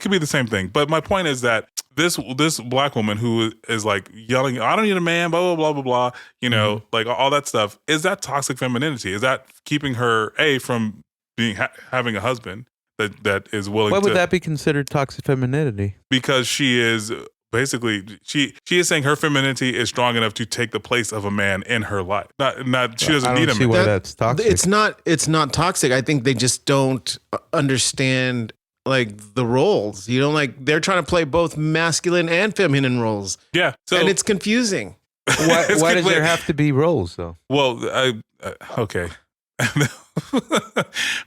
could be the same thing. But my point is that this Black woman who is like yelling, "I don't need a man," blah blah blah blah blah. You know, like all that stuff. Is that toxic femininity? Is that keeping her from being having a husband that is willing? Why to... would that be considered toxic femininity? Because she is. Basically, she is saying her femininity is strong enough to take the place of a man in her life. Not she doesn't need a man. Why that's toxic. It's not toxic. I think they just don't understand like the roles. You know, like they're trying to play both masculine and feminine roles. Yeah, so and it's confusing. Why does there have to be roles though? Well, okay,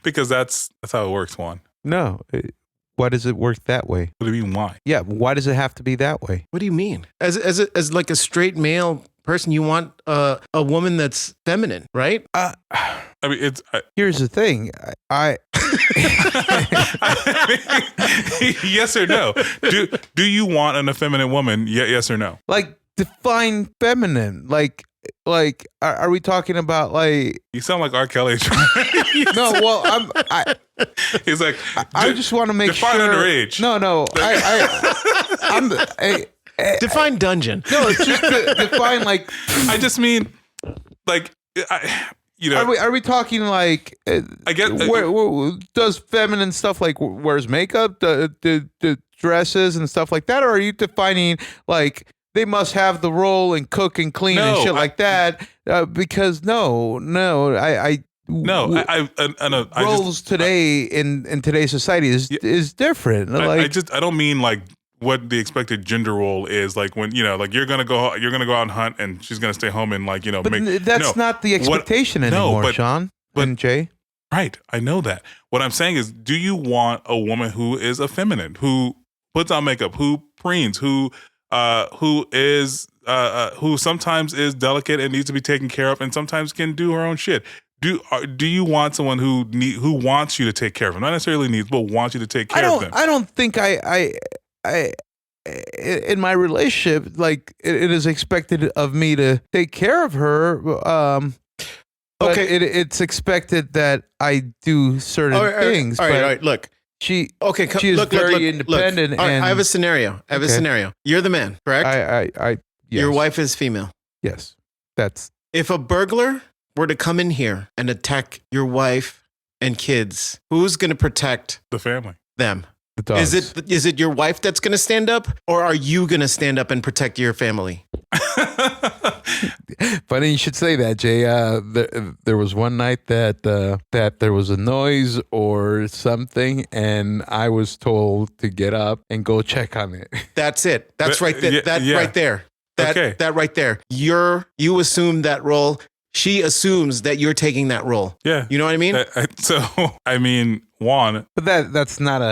because that's how it works. Juan. No. Why does it work that way? What do you mean? Why? Yeah. Why does it have to be that way? What do you mean? As like a straight male person, you want a woman that's feminine, right? I mean, it's. Here's the thing. Yes or no? Do you want an effeminate woman? Yes or no? Like define feminine. Like are we talking about like? You sound like R. Kelly. No, well, He's like, I just want to make define sure. underage. No, Define dungeon. No, it's just to define like. I just mean, like, you know. Are we talking like? I get. Where does feminine stuff like wears makeup, the dresses and stuff like that, or are you defining like? They must have the role and cook and clean and shit like that. Because roles today in today's society is different. I don't mean like what the expected gender role is. Like when like you're gonna go out and hunt, and she's gonna stay home and like But that's not the expectation anymore, Sean and Jay. Right, I know that. What I'm saying is, do you want a woman who is effeminate, who puts on makeup, who preens, who sometimes is delicate and needs to be taken care of, and sometimes can do her own shit? Do you want someone who wants you to take care of them? Not necessarily needs, but wants you to take care of them. I don't think I in my relationship, like it is expected of me to take care of her. But okay, it's expected that I do certain things. All right. Look. She is look, very independent. Look. And I have a scenario. You're the man, correct? Yes. Your wife is female. Yes. That's if a burglar were to come in here and attack your wife and kids, who's going to protect the family? Them. the dogs. Is it your wife that's going to stand up, or are you going to stand up and protect your family? Funny you should say that, Jay. There was one night that there was a noise or something, and I was told to get up and go check on it. That's it. That's right there. Right there. That right there. You assume that role. She assumes that you're taking that role. Yeah. You know what I mean? I mean, Juan. But that's not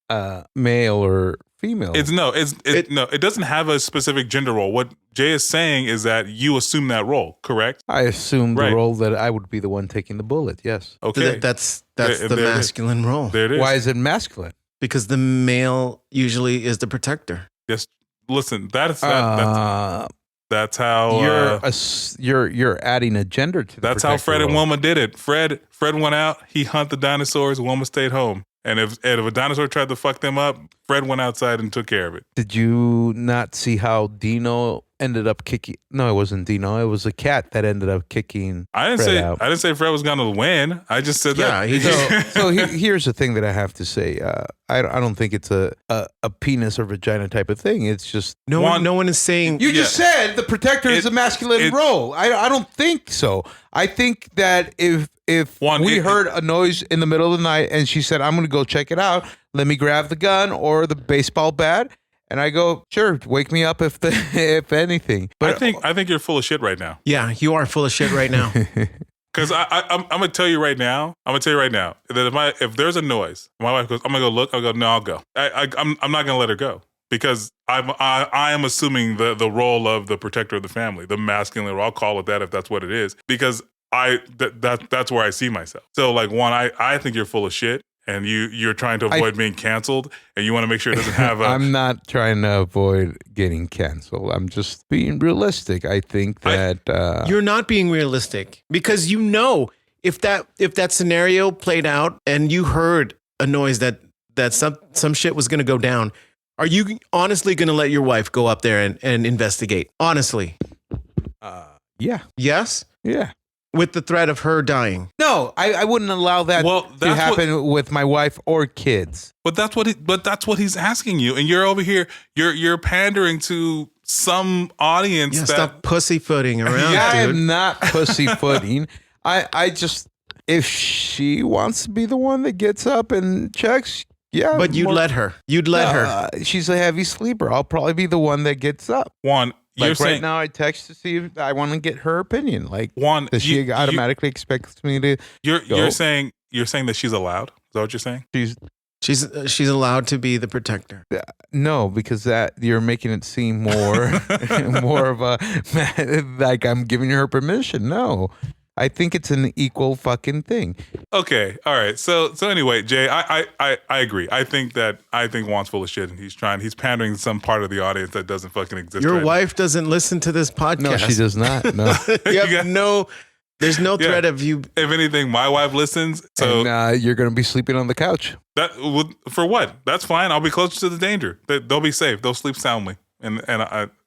a male or female. It doesn't have a specific gender role. What Jay is saying is that you assume that role, correct? I assume the role that I would be the one taking the bullet. Yes. Okay. That's the masculine role. There it is. Why is it masculine? Because the male usually is the protector. Yes. Listen, that's how you're adding a gender to the That's how Fred and Wilma did it. Fred went out, he hunted the dinosaurs, Wilma stayed home. And if a dinosaur tried to fuck them up, Fred went outside and took care of it. Did you not see how Dino ended up kicking. No, it wasn't Dino. It was a cat that ended up kicking. I didn't Fred say out. I didn't say Fred was going to win. I just said that. Here's the thing that I have to say. I don't think it's a penis or vagina type of thing. It's just no one is saying. You just said the protector is a masculine role. I don't think so. I think that if we heard a noise in the middle of the night and she said, "I'm going to go check it out. Let me grab the gun or the baseball bat," and I go, "Sure, wake me up if anything." But I think you're full of shit right now. Yeah, you are full of shit right now. Because I'm gonna tell you right now. I'm gonna tell you right now that if there's a noise, my wife goes, "I'm gonna go look." I'll go, "No, I'll go." I'm not gonna let her go because I am assuming the role of the protector of the family, the masculine role. I'll call it that if that's what it is, because that's where I see myself. So like one, I think you're full of shit. And you're trying to avoid being canceled, and you want to make sure it doesn't have a... I'm not trying to avoid getting canceled. I'm just being realistic. I think that... You're not being realistic because if that scenario played out and you heard a noise that some shit was going to go down, are you honestly going to let your wife go up there and investigate? Honestly. Yeah. Yes? Yeah. With the threat of her dying. No, I wouldn't allow that to happen with my wife or kids. But that's what he's asking you, and you're over here. You're pandering to some audience. Stop pussyfooting around. Yeah, I dude. am not pussyfooting. I just, if she wants to be the one that gets up and checks, yeah. But you'd let her. You'd let her. She's a heavy sleeper. I'll probably be the one that gets up. You're saying, right now, I text to see if I want to get her opinion. Like, does you, she automatically expects me to? You're saying that she's allowed. Is that what you're saying? She's allowed to be the protector. No, because that you're making it seem more of a like I'm giving her permission. No, I think it's an equal fucking thing. Okay, all right. So anyway, Jay, I agree. I think Juan's full of shit, and he's pandering to some part of the audience that doesn't fucking exist. Your wife doesn't listen to this podcast. No, she does not. No. There's no threat of you. If anything, my wife listens. So and, you're going to be sleeping on the couch. For what? That's fine. I'll be closer to the danger. They'll be safe. They'll sleep soundly, and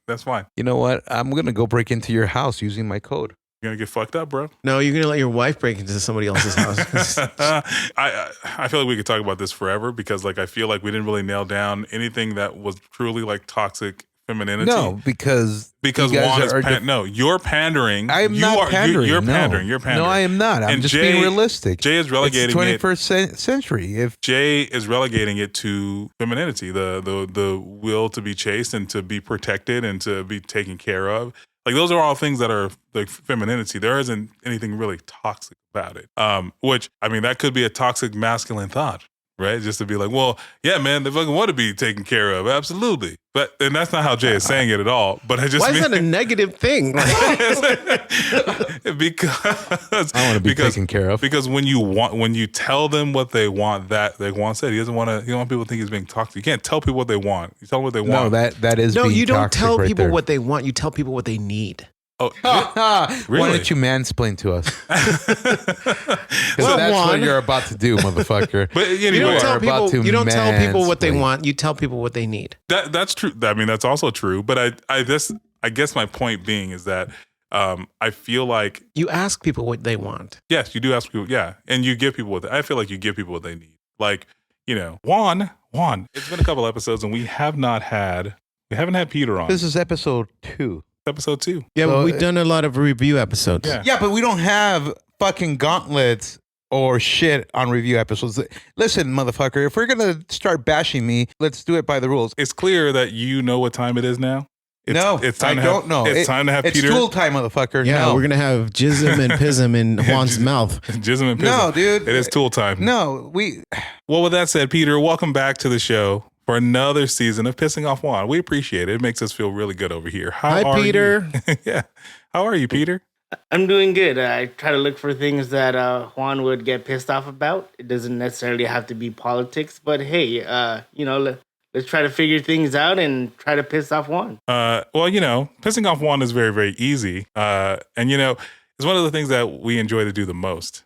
that's fine. You know what? I'm going to go break into your house using my code. You're gonna get fucked up, bro. No, you're gonna let your wife break into somebody else's house. I feel like we could talk about this forever because, like, I feel like we didn't really nail down anything that was truly like toxic femininity. No, because Juan is you're pandering. I am not pandering. You're pandering. You're pandering. No, I am not. I'm just being realistic. Jay is relegating it's the 21st century. If Jay is relegating it to femininity, the will to be chaste and to be protected and to be taken care of. Like, those are all things that are like femininity. There isn't anything really toxic about it. Which, I mean, that could be a toxic masculine thought, right? Just to be like, well, yeah, man, they fucking want to be taken care of. Absolutely. And that's not how Jay is saying it at all. But I just Why is that a negative thing? Because I want to be taken care of. Because when you tell them what they want, Juan said, he doesn't want people to think he's being toxic. You can't tell people what they want. You tell them what they want. No, that is being you don't toxic tell people there. what they want. You tell people what they need. Oh, really? Why don't you mansplain to us? Because that's what you're about to do, motherfucker. But anyway, you don't tell people what they want. You tell people what they need. That's true. I mean, that's also true. But I guess my point being is that I feel like you ask people what they want. Yes, you do ask people. Yeah, and you give people I feel like you give people what they need. Like, Juan. It's been a couple episodes, and we haven't had Peter on. This is episode 2. Episode 2. Yeah, but we've done a lot of review episodes. Yeah, but we don't have fucking gauntlets or shit on review episodes. Listen, motherfucker, if we're going to start bashing me, let's do it by the rules. It's clear that you know what time it is now. It's time I don't know. It's time to have Peter. It's tool time, motherfucker. Yeah, we're going to have jism and pism in Juan's mouth. Jism and pism. No, dude. It is tool time. No, Well, with that said, Peter, welcome back to the show for another season of Pissing Off Juan. We appreciate it. It makes us feel really good over here. Hi, Peter. Yeah. How are you, Peter? I'm doing good. I try to look for things that Juan would get pissed off about. It doesn't necessarily have to be politics, but hey, let's try to figure things out and try to piss off Juan. Well, pissing off Juan is very, very easy. And it's one of the things that we enjoy to do the most.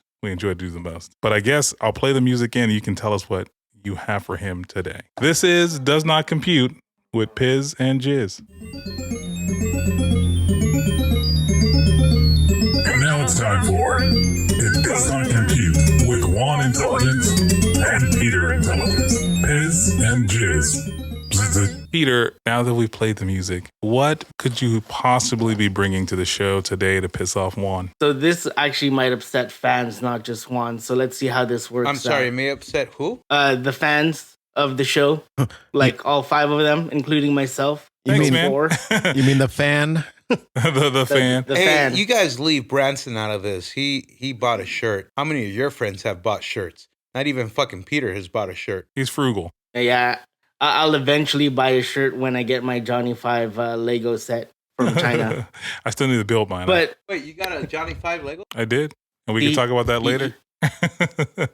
But I guess I'll play the music in and you can tell us what you have for him today. This is Does Not Compute with Piz and Jizz. it's time for It Does Not Compute with Juan Intelligence and Peter Intelligence. Piz and Jizz. Peter, now that we've played the music, what could you possibly be bringing to the show today to piss off Juan? So this actually might upset fans, not just Juan. So let's see how this works. I'm sorry, it may upset who? The fans of the show, like all 5 of them, including myself. Thanks, man. 4. You mean the fan? the fan. The Hey, fan. you guys leave Branson out of this. He bought a shirt. How many of your friends have bought shirts? Not even fucking Peter has bought a shirt. He's frugal. Yeah, I'll eventually buy a shirt when I get my Johnny 5 Lego set from China. I still need to build mine. But Wait, you got a Johnny 5 Lego? I did. And we can talk about that later.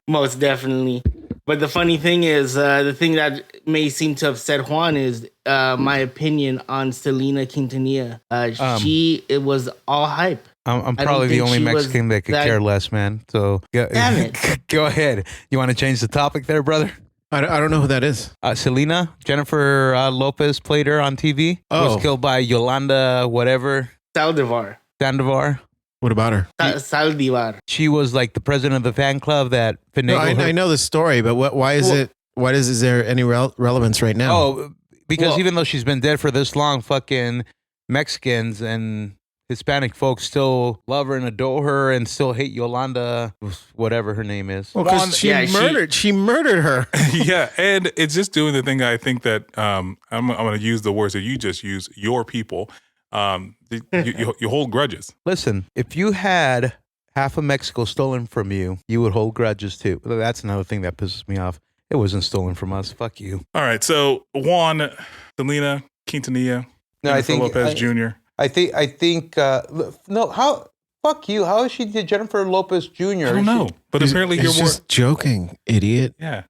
most definitely. But the funny thing is, the thing that may seem to upset Juan is my opinion on Selena Quintanilla. It was all hype. I'm I probably don't the think only she was Mexican that could that- care less, man. So Damn it. Go ahead. You want to change the topic there, brother? I don't know who that is. Selena, Jennifer Lopez played her on TV. Oh. Was killed by Yolanda, whatever, Saldivar. Sandoval. What about her? Saldivar. She was like the president of the fan club that No, finagled her. I know the story, but why is Well- it? Why is there any relevance right now? Oh, because Well- even though she's been dead for this long, fucking Mexicans and Hispanic folks still love her and adore her and still hate Yolanda, whatever her name is. Well, Juan- because yeah, she murdered her. Yeah, and it's just doing the thing. I think that I'm going to use the words that you just used. Your people, you hold grudges. Listen, if you had half of Mexico stolen from you, you would hold grudges too. That's another thing that pisses me off. It wasn't stolen from us. Fuck you. All right, so Juan, Selena Quintanilla, No, I Jennifer think Lopez Jr. I think. No, how? Fuck you. How is she Jennifer Lopez Jr.? I don't know, but apparently you're He's more. just joking, idiot. Yeah,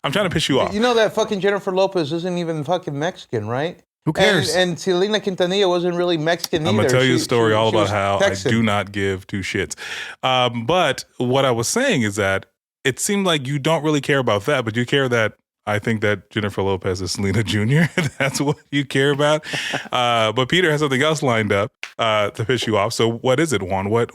I'm trying to piss you off. You know that fucking Jennifer Lopez isn't even fucking Mexican, right? Who cares? And Selena Quintanilla wasn't really Mexican I'm either. gonna tell you a story all she about was how Texan. I do not give 2 shits. But what I was saying is that it seemed like you don't really care about that, but you care that I think that Jennifer Lopez is Selena Jr. That's what you care about. But Peter has something else lined up to piss you off. So what is it, Juan? What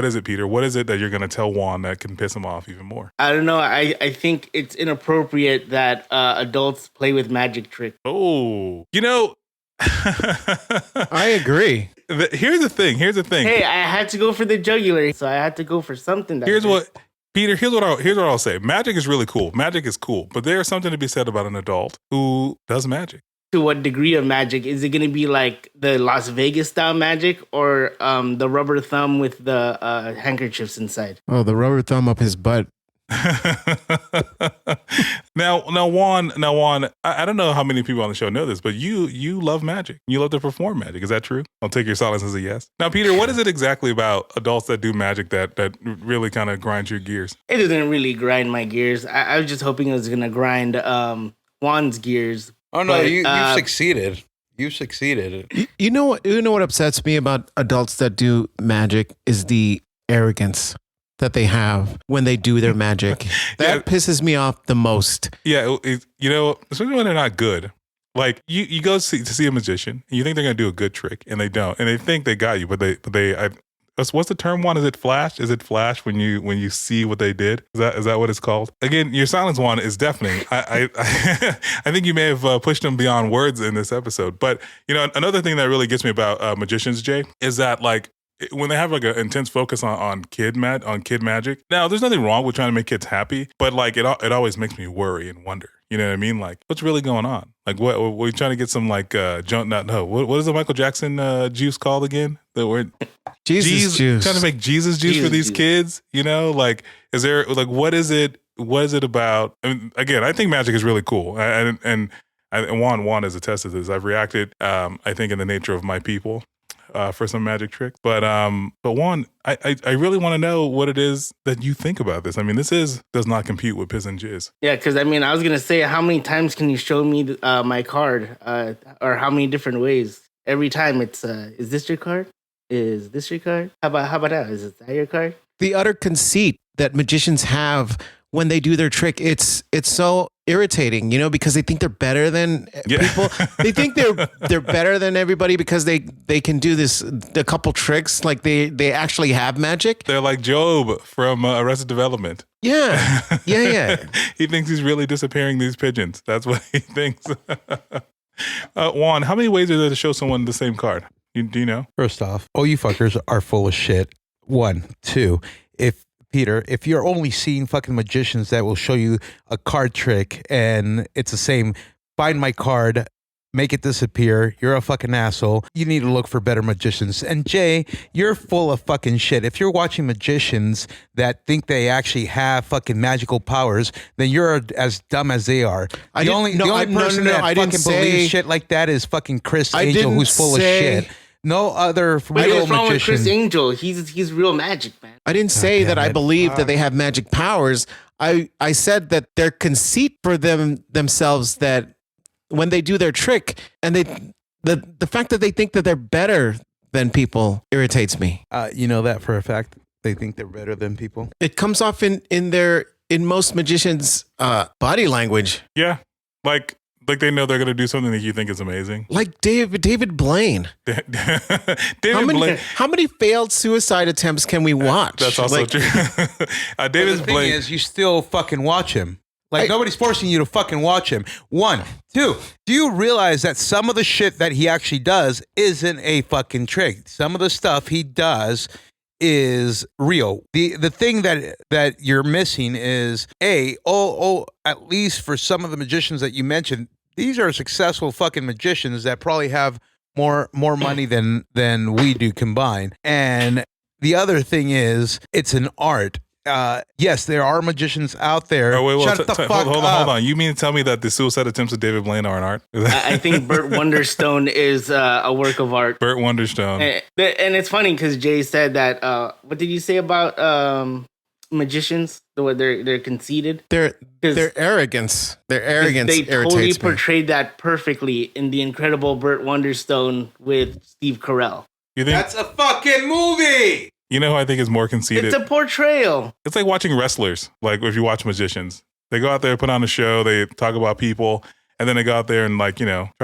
is it, Peter? What is it that you're gonna tell Juan that can piss him off even more? I don't know. I think it's inappropriate that adults play with magic tricks. Oh, you know. I agree. Here's the thing. Hey, I had to go for the jugular, so I had to go for something. That Here's hurts. what, Peter. Here's what I'll say. Magic is really cool. Magic is cool, but there's something to be said about an adult who does magic. To what degree of magic? Is it going to be like the Las Vegas style magic, or the rubber thumb with the handkerchiefs inside? Oh, the rubber thumb up his butt. now, Juan. I don't know how many people on the show know this, but you love magic. You love to perform magic. Is that true? I'll take your silence as a yes. Now, Peter, what is it exactly about adults that do magic that really kind of grinds your gears? It doesn't really grind my gears. I was just hoping it was going to grind Juan's gears. Oh no, But, you've succeeded. You've succeeded. You know what? You know what upsets me about adults that do magic is the arrogance that they have when they do their magic. That pisses me off the most. Yeah, you know, especially when they're not good. Like you go to see a magician, and you think they're gonna do a good trick, and they don't, and they think they got you, but they. What's the term, Juan? Is it flash? Is it flash when you see what they did? Is that what it's called? Again, your silence, Juan, is deafening. I think you may have pushed them beyond words in this episode. But you know, another thing that really gets me about magicians, Jay, is that like when they have like an intense focus on kid magic. Now, there's nothing wrong with trying to make kids happy, but like it always makes me worry and wonder. You know what I mean? Like, what's really going on? Like, what we're trying to get some like what is the Michael Jackson juice called again? The word Jesus juice. Trying to make Jesus juice for these kids. You know, like, is there like what is it? What is it about? I mean, again, I think magic is really cool, and Juan is attested to this. I've reacted, I think, in the nature of my people. For some magic tricks. But Juan, I really want to know what it is that you think about this. I mean, does not compute with piss and jizz. Yeah, because I mean, I was going to say, how many times can you show me my card? Or how many different ways? Every time it's, is this your card? Is this your card? How about that? Is that your card? The utter conceit that magicians have when they do their trick, it's so irritating, you know, because they think they're better than people. They think they're better than everybody because they can do a couple tricks. Like they actually have magic. They're like Job from Arrested Development. Yeah. He thinks he's really disappearing these pigeons. That's what he thinks. Juan, how many ways are there to show someone the same card? Do you know? First off, all you fuckers are full of shit. 1, 2. If you're only seeing fucking magicians that will show you a card trick and it's the same, find my card, make it disappear, you're a fucking asshole. You need to look for better magicians. And Jay, you're full of fucking shit. If you're watching magicians that think they actually have fucking magical powers, then you're as dumb as they are. The only person that fucking believes shit like that is fucking Chris Angel, who's full of shit. No other real what's wrong with magician. Chris Angel? He's real magic, man. I didn't say that I believe that they have magic powers. I said that their conceit for themselves, that when they do their trick and the fact that they think that they're better than people irritates me. You know that for a fact? They think they're better than people? It comes off in most magicians' body language. Yeah. Like they know they're going to do something that you think is amazing. Like David Blaine. How many failed suicide attempts can we watch? That's also true. David The thing Blaine. is, you still fucking watch him. Like, nobody's forcing you to fucking watch him. 1, 2, do you realize that some of the shit that he actually does isn't a fucking trick? Some of the stuff he does is real. The thing that you're missing is at least for some of the magicians that you mentioned, these are successful fucking magicians that probably have more money than we do combined. And the other thing is, it's an art. Yes, there are magicians out there. Oh, wait, Shut the fuck up. hold on. You mean to tell me that the suicide attempts of David Blaine are an art? I think Burt Wonderstone is a work of art. Burt Wonderstone. And it's funny because Jay said that. What did you say about magicians? They're conceited. Their arrogance. Their arrogance. They totally irritates me. portrayed that perfectly in the incredible Burt Wonderstone with Steve Carell. You think That's a fucking movie. you know who I think is more conceited? It's a portrayal. It's like watching wrestlers. Like if you watch magicians, they go out there, put on a show, they talk about people, and then they go out there and try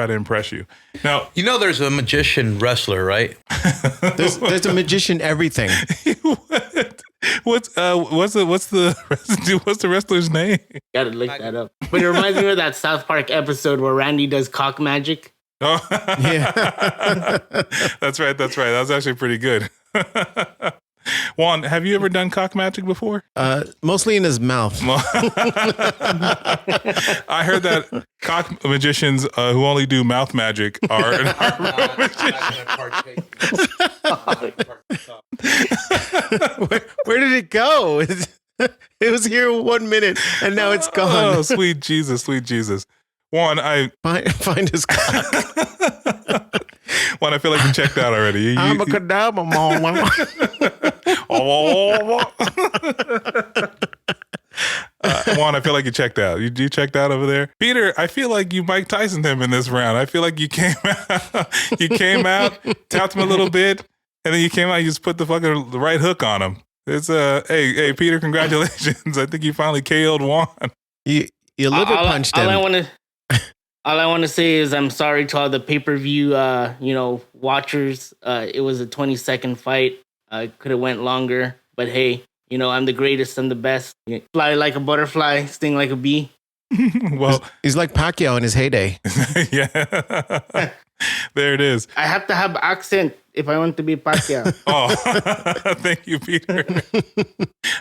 to impress you. Now, You know there's a magician wrestler, right? There's a magician everything. what's the wrestler's name? Gotta look that up. But it reminds me of that South Park episode where Randy does cock magic. Oh, Yeah. that's right. That was actually pretty good. Juan, have you ever done cock magic before? Mostly in his mouth. I heard that cock magicians who only do mouth magic are Where did it go? It was here 1 minute and now it's gone. Oh, sweet Jesus. Juan, Find his cock. Juan, I feel like you checked out already. I'm a cadaver, mom. Juan, I feel like you checked out. You checked out over there. Peter, I feel like you Mike Tyson him in this round. I feel like you came out, tapped him a little bit, and then you came out, you just put the right hook on him. It's hey Peter, congratulations. I think you finally KO'd Juan. You liver punched him. All I want to say is I'm sorry to all the pay-per-view watchers. It was a 20-second fight. Could have went longer, but hey, I'm the greatest, I'm the best. Fly like a butterfly, sting like a bee. Well, he's like Pacquiao in his heyday. Yeah. There it is. I have to have accent if I want to be Pacquiao. Oh, thank you, Peter.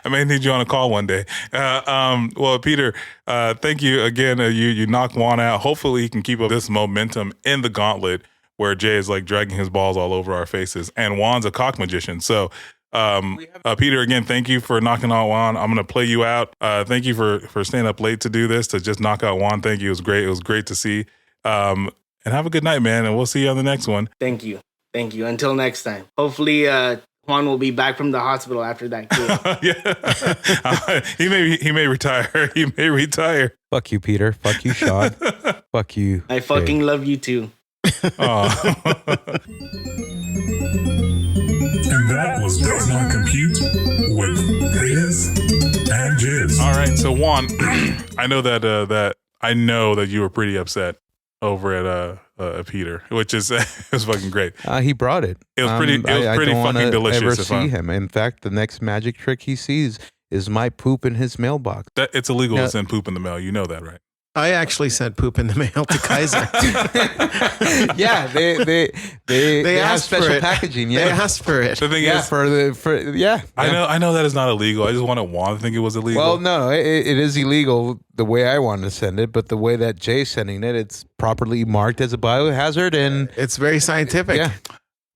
I may need you on a call one day. Well, Peter, thank you again. You knocked Juan out. Hopefully he can keep up this momentum in the gauntlet where Jay is like dragging his balls all over our faces and Juan's a cock magician. So, Peter, again, thank you for knocking out Juan. I'm going to play you out. Thank you for staying up late to do this, to just knock out Juan. Thank you. It was great. It was great to see. And have a good night, man. And we'll see you on the next one. Thank you. Until next time. Hopefully, Juan will be back from the hospital after that kill. Yeah. He may retire. He may retire. Fuck you, Peter. Fuck you, Sean. Fuck you. I fucking love you too. Oh. And that was Does Not Compute with Reyes and jizz. All right, so Juan, I know that you were pretty upset over at Peter, which is it was fucking great. He brought it. It was pretty fucking delicious. Ever see him? In fact, the next magic trick he sees is my poop in his mailbox. It's illegal to send poop in the mail. You know that, right? I actually sent poop in the mail to Kaiser. Yeah, they have special for packaging. They Yeah, asked for it. The thing is, I know that is not illegal. I just wanted Juan to think it was illegal. Well, no, it is illegal the way I want to send it, but the way that Jay's sending it, it's properly marked as a biohazard, and It's very scientific. yeah.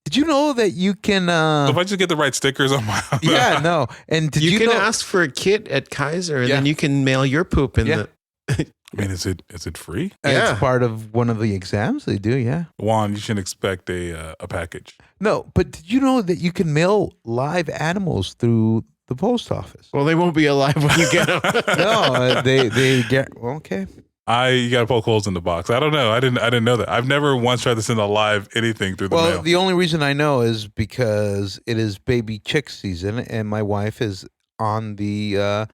Did you know that you can? So if I just get the right stickers on my Yeah, no. And did You you can know? ask for a kit at Kaiser, and Yeah. then you can mail your poop in Yeah. the. I mean, is it free? Yeah. It's part of one of the exams they do. Yeah. Juan, you shouldn't expect a package. No, but did you know that you can mail live animals through the post office? Well, they won't be alive when you get them. No, they get okay. You got to poke holes in the box. I don't know. I didn't know that. I've never once tried to send a live anything through the Well, mail. the only reason I know is because it is baby chick season, and my wife is on the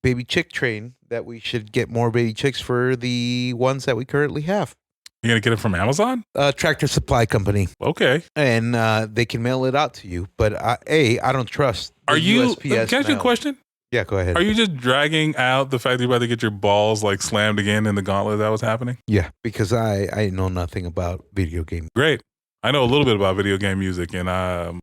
baby chick train that we should get more baby chicks for the ones that we currently have. You're gonna get it from Amazon? Tractor Supply Company, Okay. and they can mail it out to you. But I don't trust. The Are you? USPS Can I ask you a mail. question? Yeah, go ahead. Are you just dragging out the fact that you're about to get your balls like slammed again in the gauntlet that was happening? Yeah, because I know nothing about video games. Great. I know a little bit about video game music, and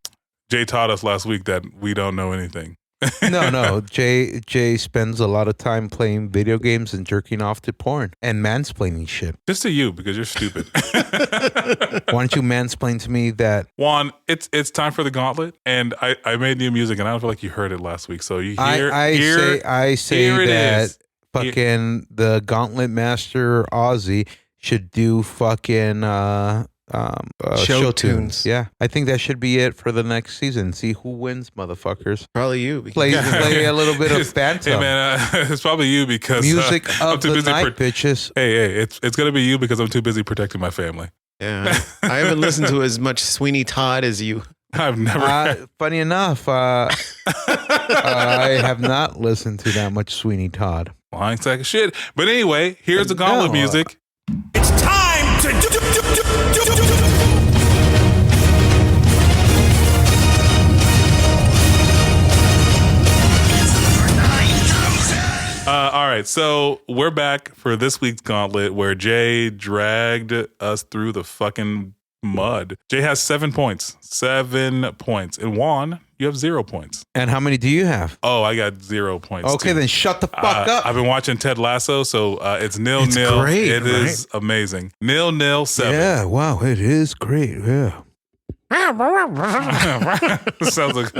Jay taught us last week that we don't know anything. No. Jay spends a lot of time playing video games and jerking off to porn and mansplaining shit. Just to you, because you're stupid. Why don't you mansplain to me that Juan, it's time for the gauntlet, and I made new music, and I don't feel like you heard it last week. So you hear I say here it that is. fucking the Gauntlet Master Ozzy should do fucking show tunes. Yeah, I think that should be it for the next season. See who wins, motherfuckers. Probably you. Play a little bit of Hey Phantom. man, it's probably you because Music I'm of too the busy. night, bitches. Hey, it's gonna be you because I'm too busy protecting my family. Yeah. I haven't listened to as much Sweeney Todd as you. I've never. Funny enough, I have not listened to that much Sweeney Todd. Lying sack of shit. But anyway, here's the gauntlet music. It's time to do. All right, so we're back for this week's gauntlet where Jay dragged us through the fucking mud. Jay has 7 points. 7 points. And Juan, you have 0 points. And how many do you have? Oh, I got 0 points. Okay, too. then shut the fuck up. I've been watching Ted Lasso, so it's 0-0. great, It is amazing. 0-0-7. Yeah, wow, it is great. Yeah. Sounds like.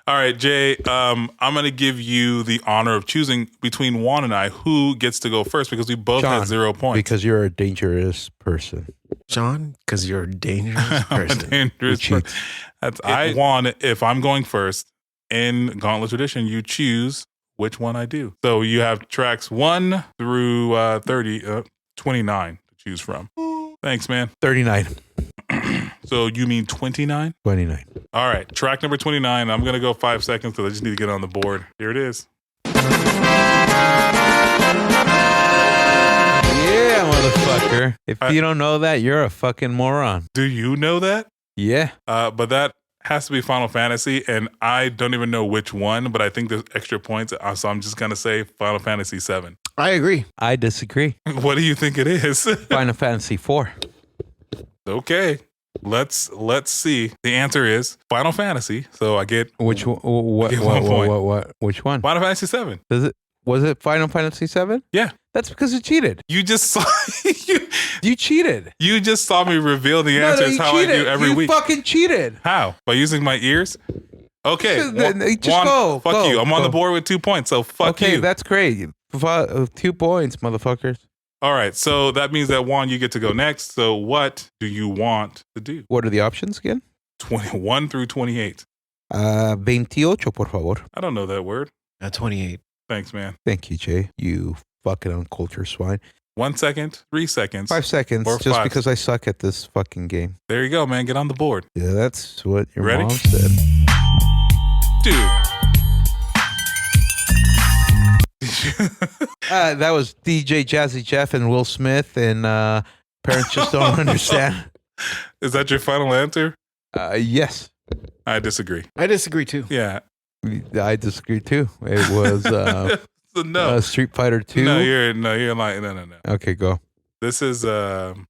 All right, Jay. I'm gonna give you the honor of choosing between Juan and I who gets to go first because we both John, had 0 points. Because you're a dangerous person. John, because you're a dangerous I'm a person. dangerous Who person. Juan, if I'm going first in Gauntlet tradition, you choose which one I do. So you have tracks 1 through 29 to choose from. Thanks, man. 39. So you mean 29? 29. All right, track number 29. I'm going to go 5 seconds because I just need to get on the board. Here it is. Yeah, motherfucker. If you don't know that, you're a fucking moron. Do you know that? Yeah. But that has to be Final Fantasy, and I don't even know which one, but I think there's extra points, so I'm just going to say Final Fantasy 7. I agree. I disagree. What do you think it is? Final Fantasy 4. Okay. Let's see. The answer is Final Fantasy. So I get Which one? What? Get 1 point. What? Which one? Final Fantasy 7. Was it Final Fantasy 7? Yeah. That's because you cheated. You just saw You cheated. you just saw me reveal the answers how I do every week. You fucking cheated. How? By using my ears? Okay. Just Juan, go. Fuck Go, you. I'm on go. the board with 2 points, so fuck Okay, you. that's great. 2 points, motherfuckers. All right. So that means that Juan, you get to go next. So what do you want to do? What are the options again? 21 through 28. 28, por favor. I don't know that word. 28. Thanks, man. Thank you, Jay. You fucking uncultured swine. 1 second, 3 seconds. 5 seconds, Or just 5. because I suck at this fucking game. There you go, man. Get on the board. Yeah, that's what your Ready? mom said. Dude. That was DJ Jazzy Jeff and Will Smith, and parents just don't understand. Is that your final answer? Yes, I disagree. I disagree too. Yeah. I disagree too. It was So no. Street Fighter 2. No, you're lying. No. Okay, go. This is Grand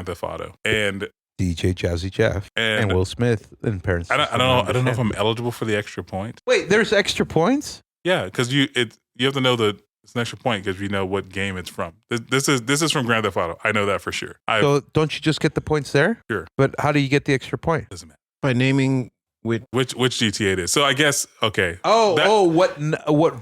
Theft Auto. And DJ Jazzy Jeff and Will Smith and parents. I don't know if I'm eligible for the extra point. Wait, there's extra points? Yeah, because you have to know it's an extra point because you know what game it's from. This is from Grand Theft Auto. I know that for sure. So don't you just get the points there? Sure. But how do you get the extra point? Doesn't matter. By naming which GTA it is. So I guess okay. What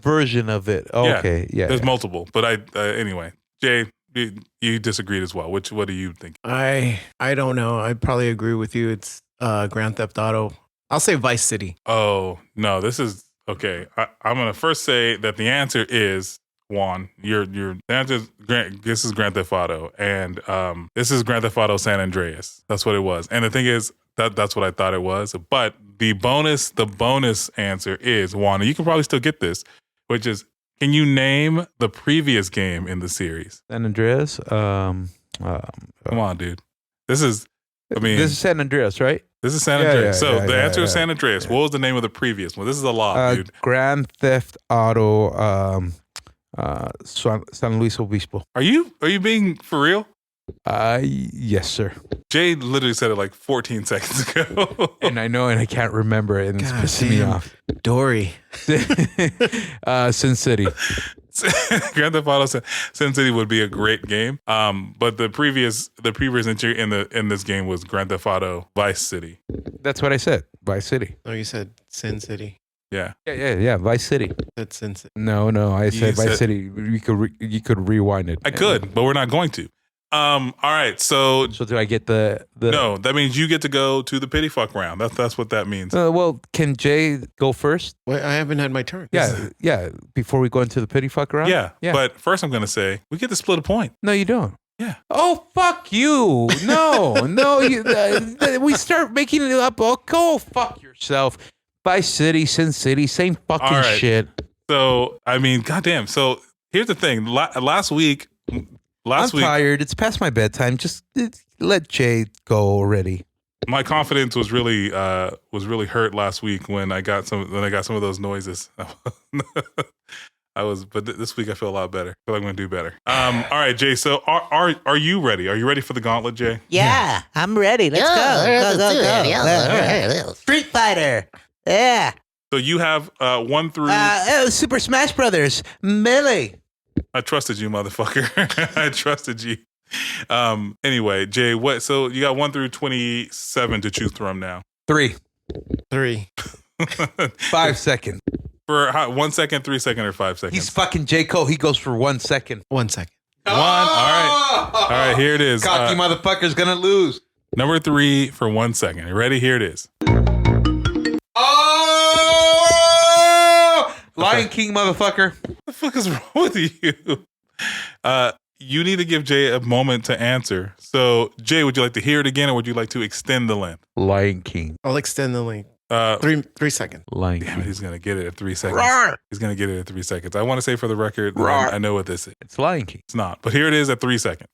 version of it? Oh, Yeah, okay, yeah. There's multiple, but anyway, Jay, you disagreed as well. What do you think? I don't know. I'd probably agree with you. It's Grand Theft Auto. I'll say Vice City. Oh no, this is okay. I'm gonna first say that the answer is Juan. The answer is this is Grand Theft Auto, and this is Grand Theft Auto San Andreas. That's what it was. And the thing is that's what I thought it was. But the bonus answer is Juan. And you can probably still get this, which is, can you name the previous game in the series? San Andreas. Come on, dude. This is San Andreas, right? This is San Andreas. The answer is San Andreas. What was the name of the previous one? This is a lot, dude. Grand Theft Auto San Luis Obispo. Are you being for real? Yes, sir. Jay literally said it like 14 seconds ago. And I know, and I can't remember it, and it's pissing me off. Dory. Sin City. Grand Theft Auto Sin City would be a great game. But the previous entry in this game was Grand Theft Auto Vice City. That's what I said. Vice City. Oh, you said Sin City. Yeah. Yeah. Vice City. That's Sin City. No. I said Vice City. You could rewind it. I could, but we're not going to. All right. So do I get the? No, that means you get to go to the pity fuck round. That's what that means. Well, can Jay go first? Wait, I haven't had my turn. Yeah. Before we go into the pity fuck round. Yeah. But first, I'm going to say we get to split a point. No, you don't. Yeah. Oh, fuck you. No. We start making it up. Oh, go fuck yourself. Vice City, Sin City, same fucking shit. So, I mean, goddamn. So, here's the thing. Last week, I'm tired. It's past my bedtime. Just let Jay go already. My confidence was really hurt last week when I got some of those noises. But this week I feel a lot better. I feel like I'm gonna do better. All right, Jay. So are you ready? Are you ready for the gauntlet, Jay? Yeah, I'm ready. Let's go. Street Fighter. Yeah. So you have 1 through. Super Smash Brothers. Melee. I trusted you, motherfucker. I trusted you. Anyway, Jay, what? So you got 1 through 27 to choose from now. 3. 5 seconds. For 1 second, 3 seconds, or 5 seconds? He's fucking J. Cole. He goes for 1 second. 1 second. All right, here it is. Cocky motherfucker's gonna lose. Number 3 for 1 second. You ready? Here it is. Oh! Lion King, motherfucker. What the fuck is wrong with you? You need to give Jay a moment to answer. So, Jay, would you like to hear it again, or would you like to extend the length? Lion King. I'll extend the length. 3 seconds. Lion Damn King. it, he's gonna get it at 3 seconds. Roar. He's gonna get it at 3 seconds. I want to say for the record, that I know what this is. It's Lion King. It's not, but here it is at 3 seconds.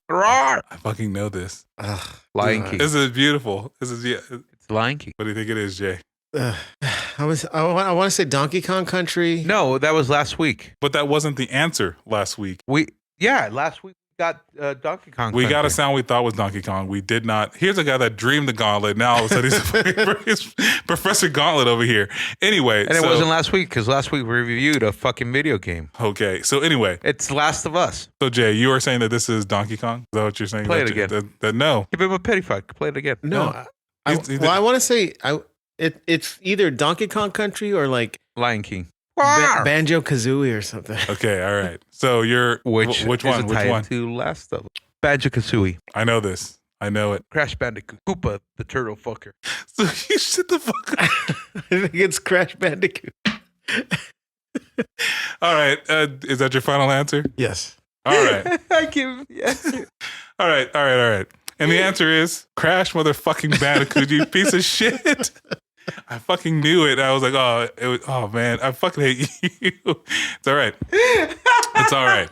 Roar. I fucking know this. Lion King. This is beautiful. It's Lion King. What do you think it is, Jay? I want to say Donkey Kong Country. No, that was last week. But that wasn't the answer last week. Last week we got Donkey Kong. We got a Country. sound we thought was Donkey Kong. We did not. Here's a guy that dreamed the gauntlet. Now all of a sudden he's Professor Gauntlet over here. Anyway. And it wasn't last week because last week we reviewed a fucking video game. Okay. So anyway. It's Last of Us. So Jay, you are saying that this is Donkey Kong? Is that what you're saying? Play it again. No. Give him a pity fuck. Play it again. No. I want to say it's either Donkey Kong Country or like Lion King. Banjo Kazooie or something. Okay. All right. So you're Which one? Which one? To Last of Us. Banjo Kazooie. I know this. I know it. Crash Bandicoot. Koopa the turtle fucker. So you shut the fuck up. I think it's Crash Bandicoot. All right. Is that your final answer? Yes. All right. I give yes. All right. And the answer is Crash motherfucking Bandicoot, you piece of shit. I fucking knew it. I was like, oh man, I fucking hate you. It's all right. It's all right.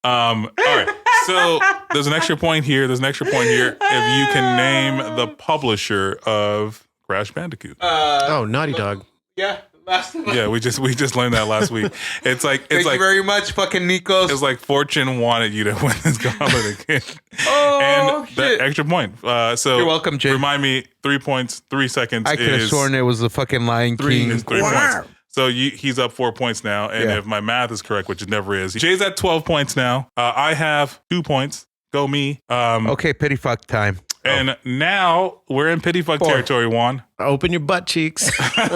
All right. So there's an extra point here. There's an extra point here if you can name the publisher of Crash Bandicoot. Naughty Dog. Yeah, last one. Yeah, we just learned that last week. It's like Thank you very much, fucking Nikos. it's like fortune wanted you to win this gauntlet again. Oh, and shit. the extra point. So You're welcome, Jay. Remind me, 3 points, 3 seconds. I could have is sworn it was the fucking Lion King. is 3 points. So he's up 4 points now, and Yeah. if my math is correct, which it never is, Jay's at 12 points now. I have 2 points. Go me. Okay, pity fuck time. And now we're in pity fuck territory, Juan. Open your butt cheeks. Four.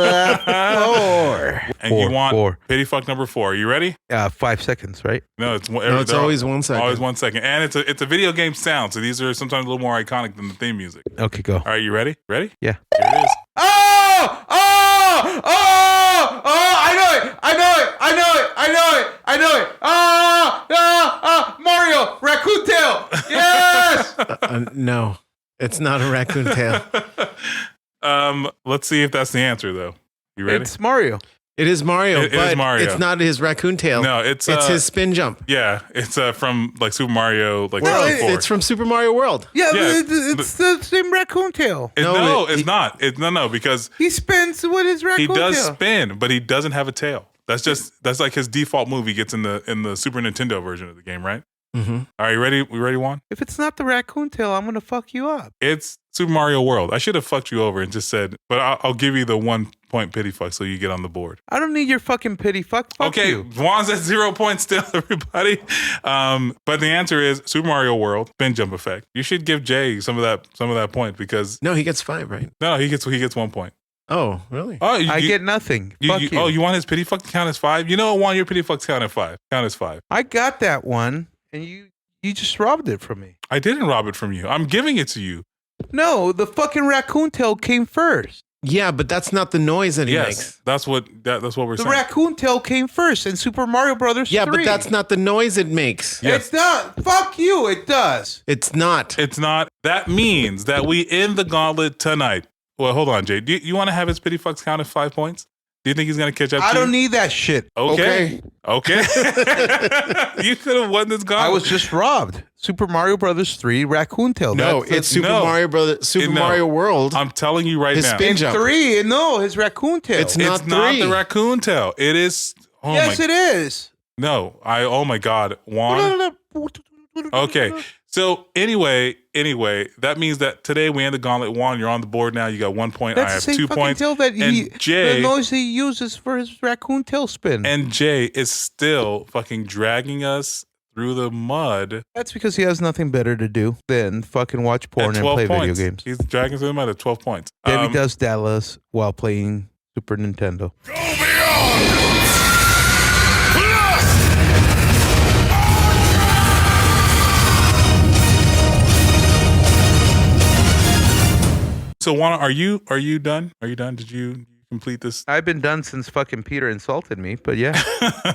And you want Four. pity fuck number 4. You ready? 5 seconds, right? No, it's it's always 1 second. Always 1 second, and it's a video game sound. So these are sometimes a little more iconic than the theme music. Okay, go. All right, you ready? Ready? Yeah. Here it is. Oh! Oh! Oh! Oh! I know it! I know it! I know it! I know it! I know it! Mario! Raccoon Tail! Yes! No, it's not a raccoon tail. Let's see if that's the answer though. You ready? It's Mario. It is Mario, It is but Mario. it's not his raccoon tail. No, it's his spin jump. Yeah, it's from like Super Mario like Well, 64. it's from Super Mario World. Yeah, Yeah, it's the same raccoon tail. No, it's not. No, because He spins with his he raccoon does tail. spin, but he doesn't have a tail. That's like his default move he gets in the Super Nintendo version of the game, right? Mm-hmm. All right, you ready? We ready, Juan? If it's not the raccoon tail, I'm gonna fuck you up. It's Super Mario World. I should have fucked you over and just said, but I'll give you the 1 point pity fuck so you get on the board. I don't need your fucking pity. Fuck Okay, you. Juan's at 0 points still, everybody. But the answer is Super Mario World spin jump effect. You should give Jay some of that point because No, he gets 5, right? no, he gets 1 point. Oh, really? Oh, I get nothing. Fuck you. Oh, you want his pity fuck to count as 5? You know what, Juan? Your pity fucks count as 5. Count as 5. I got that one, and you just robbed it from me. I didn't rob it from you. I'm giving it to you. No, the fucking raccoon tail came first. Yeah, but that's not the noise that he Yes, makes. that's what we're The saying. raccoon tail came first in Super Mario Brothers. Yeah, 3. but that's not the noise it makes. Yes. It's not. Fuck you. It does. It's not. It's not. That means that we end the gauntlet tonight. Well, hold on, Jay. Do you want to have his pity fucks count as 5 points? Do you think he's going to catch up I to don't you? need that shit. Okay. You could have won this gauntlet. I was just robbed. Super Mario Brothers 3 raccoon tail. No, That's it's Super no. Super No. Mario World. I'm telling you right His now. spin jump. 3. No, his raccoon tail. It's It's not 3. the raccoon tail. It is. Oh yes, my. it is. No. Oh my God, Juan. Okay. So anyway, that means that today we end the gauntlet. Juan, you're on the board now. You got 1 point. That's I the have same 2 fucking points. tail that And Jay- the noise he uses for his raccoon tail spin. And Jay is still fucking dragging us through the mud That's because he has nothing better to do than fucking watch porn at and 12 play points. video games. He's dragging through the mud at 12 points. Debbie does Dallas while playing Super Nintendo. Go beyond! So Juan, are you done? Are you done? Did you complete this? I've been done since fucking Peter insulted me, but yeah.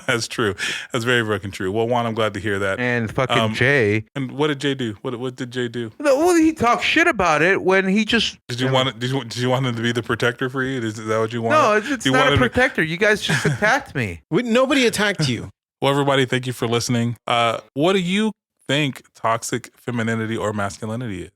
That's true. That's very fucking true. Well, Juan, I'm glad to hear that. And fucking Jay. And what did Jay do? What did Jay do? Well, he talked shit about it when he just. Did you want him to be the protector for you? Is that what you want? No, it's You not a wanted- protector. You guys just attacked me. Nobody attacked you. Well, everybody, thank you for listening. What do you think toxic femininity or masculinity is?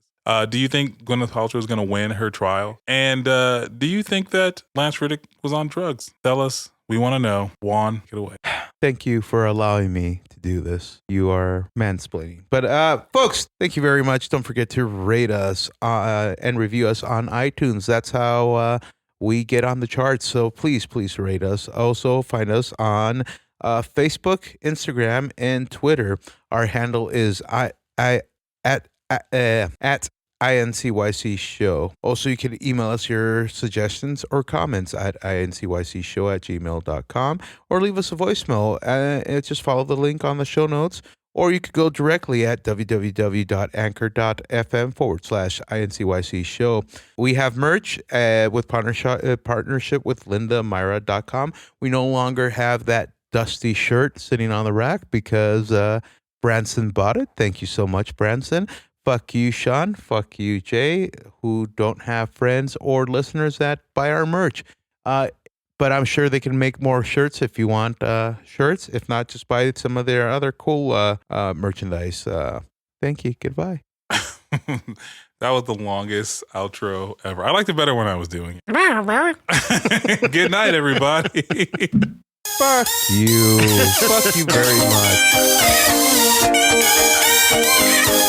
Do you think Gwyneth Paltrow is going to win her trial? And do you think that Lance Reddick was on drugs? Tell us. We want to know. Juan, get away. Thank you for allowing me to do this. You are mansplaining. But folks, thank you very much. Don't forget to rate us and review us on iTunes. That's how we get on the charts. So please rate us. Also find us on Facebook, Instagram, and Twitter. Our handle is at INCYCSHOW. Also, you can email us your suggestions or comments at INCYCSHOW@gmail.com or leave us a voicemail. Just follow the link on the show notes, or you could go directly at www.anchor.fm/INCYCSHOW. We have merch with partnership with LindaMyra.com. We no longer have that dusty shirt sitting on the rack because Branson bought it. Thank you so much, Branson. Fuck you, Sean. Fuck you, Jay, who don't have friends or listeners that buy our merch. But I'm sure they can make more shirts if you want shirts. If not, just buy some of their other cool merchandise. Thank you. Goodbye. That was the longest outro ever. I liked it better when I was doing it. Good night, everybody. Fuck you. Fuck you very much.